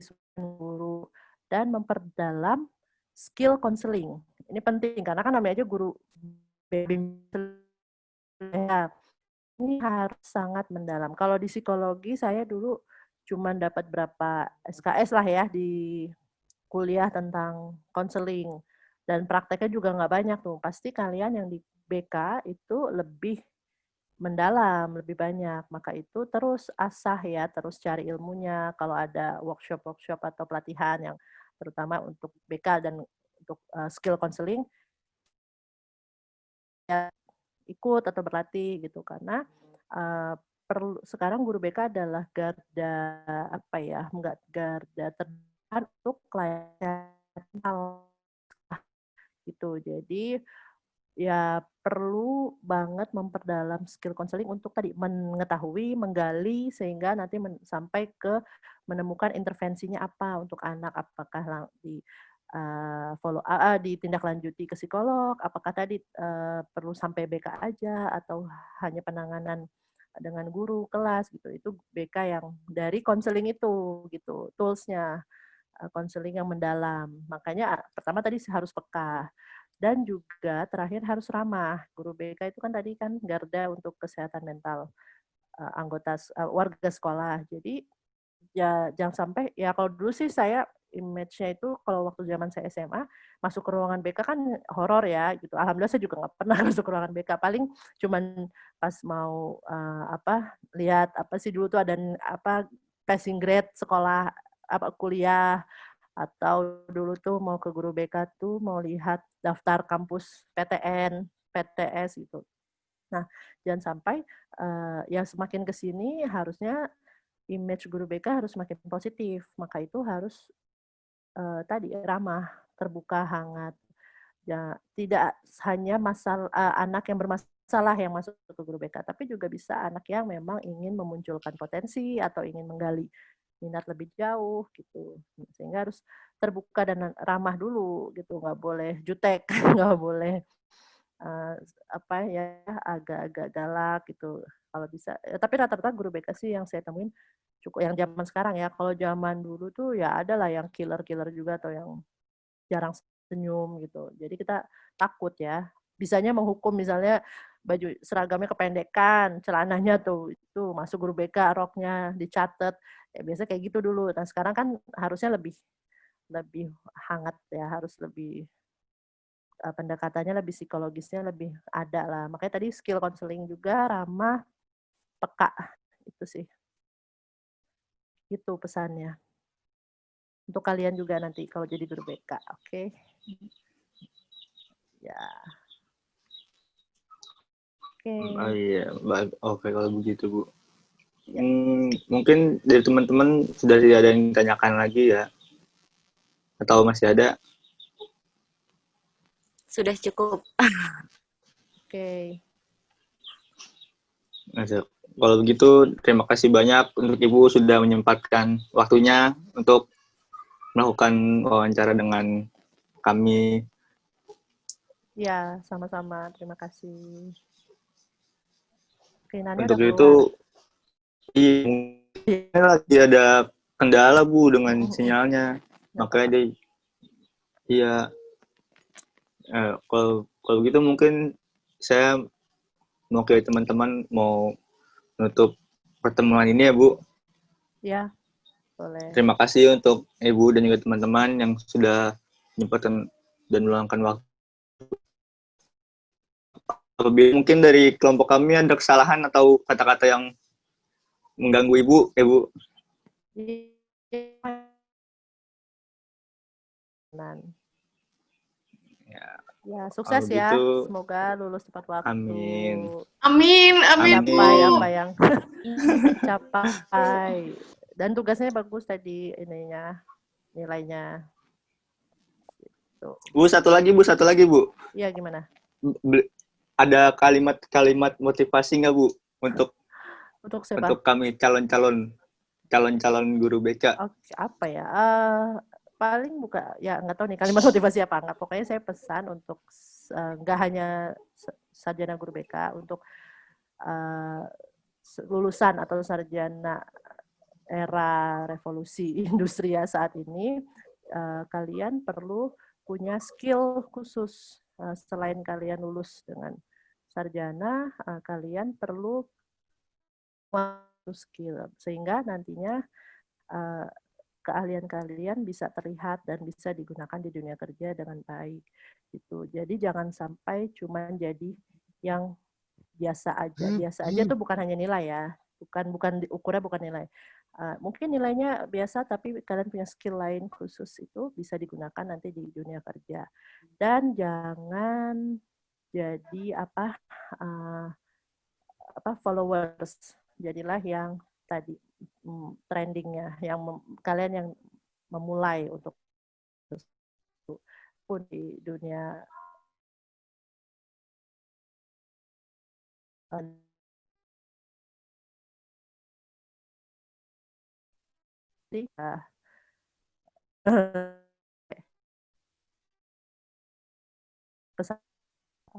siswa guru dan memperdalam skill counseling. Ini penting karena kan namanya aja guru ini harus sangat mendalam. Kalau di psikologi saya dulu cuma dapat berapa SKS lah ya di kuliah tentang konseling dan prakteknya juga nggak banyak tuh. Pasti kalian yang di BK itu lebih mendalam, lebih banyak. Maka itu terus asah ya, terus cari ilmunya. Kalau ada workshop atau pelatihan yang terutama untuk BK dan untuk skill counseling ya ikut atau berlatih gitu karena sekarang guru BK adalah garda terdepan untuk klien gitu. Jadi ya perlu banget memperdalam skill counseling untuk tadi mengetahui, menggali sehingga nanti sampai ke menemukan intervensinya apa untuk anak, apakah di ditindaklanjuti ke psikolog, apakah tadi perlu sampai BK aja atau hanya penanganan dengan guru kelas gitu. Itu BK yang dari konseling itu gitu, tools-nya konseling yang mendalam. Makanya pertama tadi harus peka. Dan juga terakhir harus ramah. Guru BK itu kan tadi kan garda untuk kesehatan mental anggota warga sekolah. Jadi ya jangan sampai ya kalau dulu sih saya image-nya itu kalau waktu zaman saya SMA masuk ke ruangan BK kan horor ya gitu. Alhamdulillah saya juga nggak pernah masuk ke ruangan BK. Paling cuman pas mau lihat apa sih dulu tuh ada passing grade sekolah kuliah atau dulu tuh mau ke guru BK tuh mau lihat daftar kampus PTN, PTS gitu. Nah, jangan sampai yang semakin ke sini harusnya image guru BK harus semakin positif. Maka itu harus tadi ramah, terbuka, hangat. Ya, tidak hanya anak yang bermasalah yang masuk ke guru BK, tapi juga bisa anak yang memang ingin memunculkan potensi atau ingin menggali minat lebih jauh gitu, sehingga harus terbuka dan ramah dulu gitu, nggak boleh jutek, nggak boleh agak-agak galak gitu kalau bisa. Tapi rata-rata guru BK sih yang saya temuin cukup yang zaman sekarang ya. Kalau zaman dulu tuh ya ada lah yang killer juga atau yang jarang senyum gitu. Jadi kita takut ya. Bisanya menghukum misalnya baju seragamnya kependekan, celananya tuh itu masuk guru BK, roknya dicatat. Ya biasa kayak gitu dulu. Nah, sekarang kan harusnya lebih hangat ya, harus lebih pendekatannya lebih psikologisnya lebih ada lah. Makanya tadi skill counseling juga ramah, peka, itu sih. Itu pesannya. Untuk kalian juga nanti kalau jadi guru BK, oke? Ya. Oke. Oh iya, oke kalau begitu Bu. Ya. Mungkin dari teman-teman sudah tidak ada yang ditanyakan lagi ya? Atau masih ada? Sudah cukup. Oke. Masuk. Kalau begitu, terima kasih banyak untuk Ibu sudah menyempatkan waktunya untuk melakukan wawancara dengan kami. Ya, sama-sama. Terima kasih. Oke, Nani Untuk udah itu, keluar. lagi ada kendala Bu dengan sinyalnya. Makanya dia, iya. Kalau gitu mungkin saya mewakili teman-teman mau nutup pertemuan ini ya Bu. Ya, boleh. Terima kasih untuk Ibu dan juga teman-teman yang sudah menyempatkan dan meluangkan waktu. Apabila mungkin dari kelompok kami ada kesalahan atau kata-kata yang mengganggu Ibu, Ibu. Ya, sukses ya. Gitu, semoga lulus tepat waktu. Amin. Amin, amin Bu. Apa yang dicapai. Dan tugasnya bagus tadi ininya, nilainya. Gitu. Bu, satu lagi Bu. Iya, gimana? Ada kalimat motivasi nggak Bu untuk siapa? Untuk kami calon-calon guru BK? Oke, apa ya? Paling buka ya nggak tahu nih kalimat motivasi apa nggak. Pokoknya saya pesan untuk nggak hanya sarjana guru BK, untuk lulusan atau sarjana era revolusi industri ya saat ini, kalian perlu punya skill khusus. Selain kalian lulus dengan sarjana, kalian perlu skill sehingga nantinya keahlian kalian bisa terlihat dan bisa digunakan di dunia kerja dengan baik gitu. Jadi jangan sampai cuma jadi yang biasa aja. Biasa aja itu bukan hanya nilai ya. Bukan ukurnya bukan nilai. Mungkin nilainya biasa tapi kalian punya skill lain khusus itu bisa digunakan nanti di dunia kerja. Dan jangan jadi followers. Jadilah yang tadi trendingnya, yang kalian yang memulai untuk pun di dunia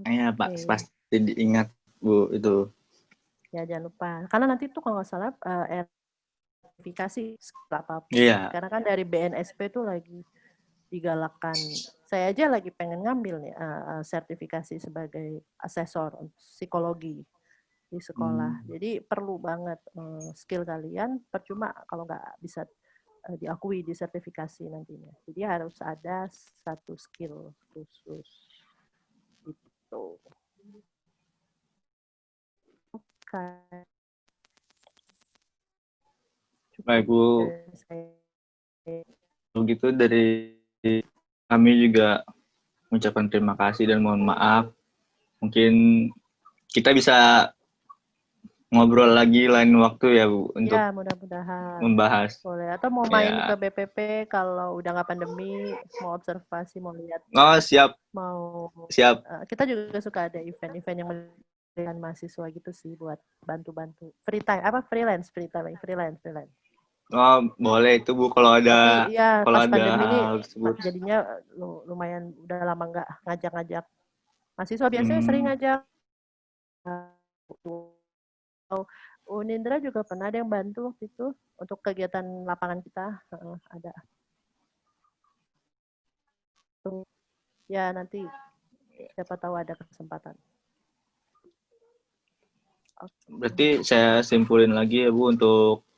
Iya Pak, pasti diingat Bu itu. Ya jangan lupa, karena nanti tuh kalau nggak salah verifikasi apapun. Iya. Karena kan dari BNSP tuh lagi digalakkan. Saya aja lagi pengen ngambil nih sertifikasi sebagai asesor psikologi di sekolah. Jadi perlu banget skill kalian, percuma kalau nggak bisa diakui di sertifikasi nantinya. Jadi harus ada satu skill khusus. Gitu. Oke. Baik Bu. Begitu dari kami juga mengucapkan terima kasih dan mohon maaf. Mungkin kita bisa ngobrol lagi lain waktu ya Bu untuk ya, mudah-mudahan membahas. Boleh. Atau mau main ke BPP kalau udah nggak pandemi, mau observasi, mau lihat. Oh, siap. Siap. Kita juga suka ada event-event yang dengan mahasiswa gitu sih buat bantu-bantu. Free time, freelance. Oh, boleh itu Bu kalau ada. Tapi, ya, kalau pas ada pandemi ini tersebut. jadinya lumayan udah lama nggak ngajak-ngajak. Mahasiswa biasanya sering ngajak. Unindra juga pernah ada yang bantu waktu itu untuk kegiatan lapangan kita. Ada. Ya nanti siapa tahu ada kesempatan. Berarti saya simpulin lagi ya Bu, untuk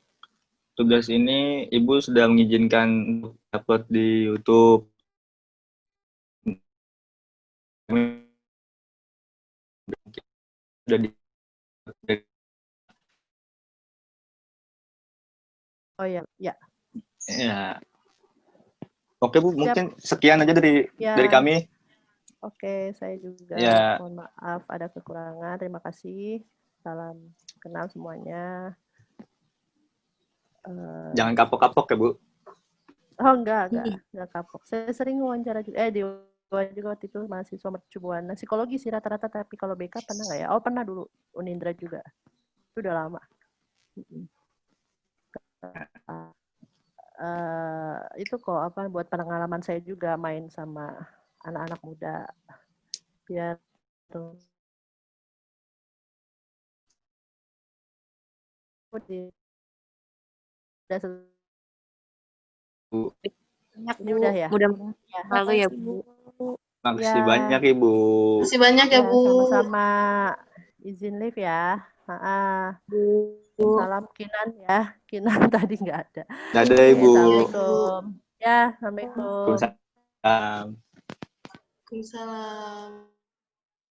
tugas ini Ibu sudah mengizinkan untuk upload di YouTube. Udah di Oh ya, ya. Ya. Oke Bu, Siap. mungkin sekian aja dari kami. Oke, saya juga mohon maaf ada kekurangan. Terima kasih. Salam kenal semuanya. Jangan kapok-kapok ya Bu. Oh enggak kapok. Saya sering wawancara juga. Di juga waktu itu mahasiswa mercubuana psikologi sih rata-rata, tapi kalau BK pernah nggak ya? Oh pernah dulu, Unindra juga. Itu udah lama. Itu kok apa buat pengalaman saya juga main sama anak-anak muda biar ini udah ya. Mudah-mudahan selalu ya Bu. Makasih banyak Ibu. Makasih banyak ya Bu. Sama-sama. Izin live ya. Salam Kinan ya. Kinan tadi nggak ada. Dadah Ibu. Assalamualaikum. Ya, assalamualaikum. Waalaikumsalam. Waalaikumsalam.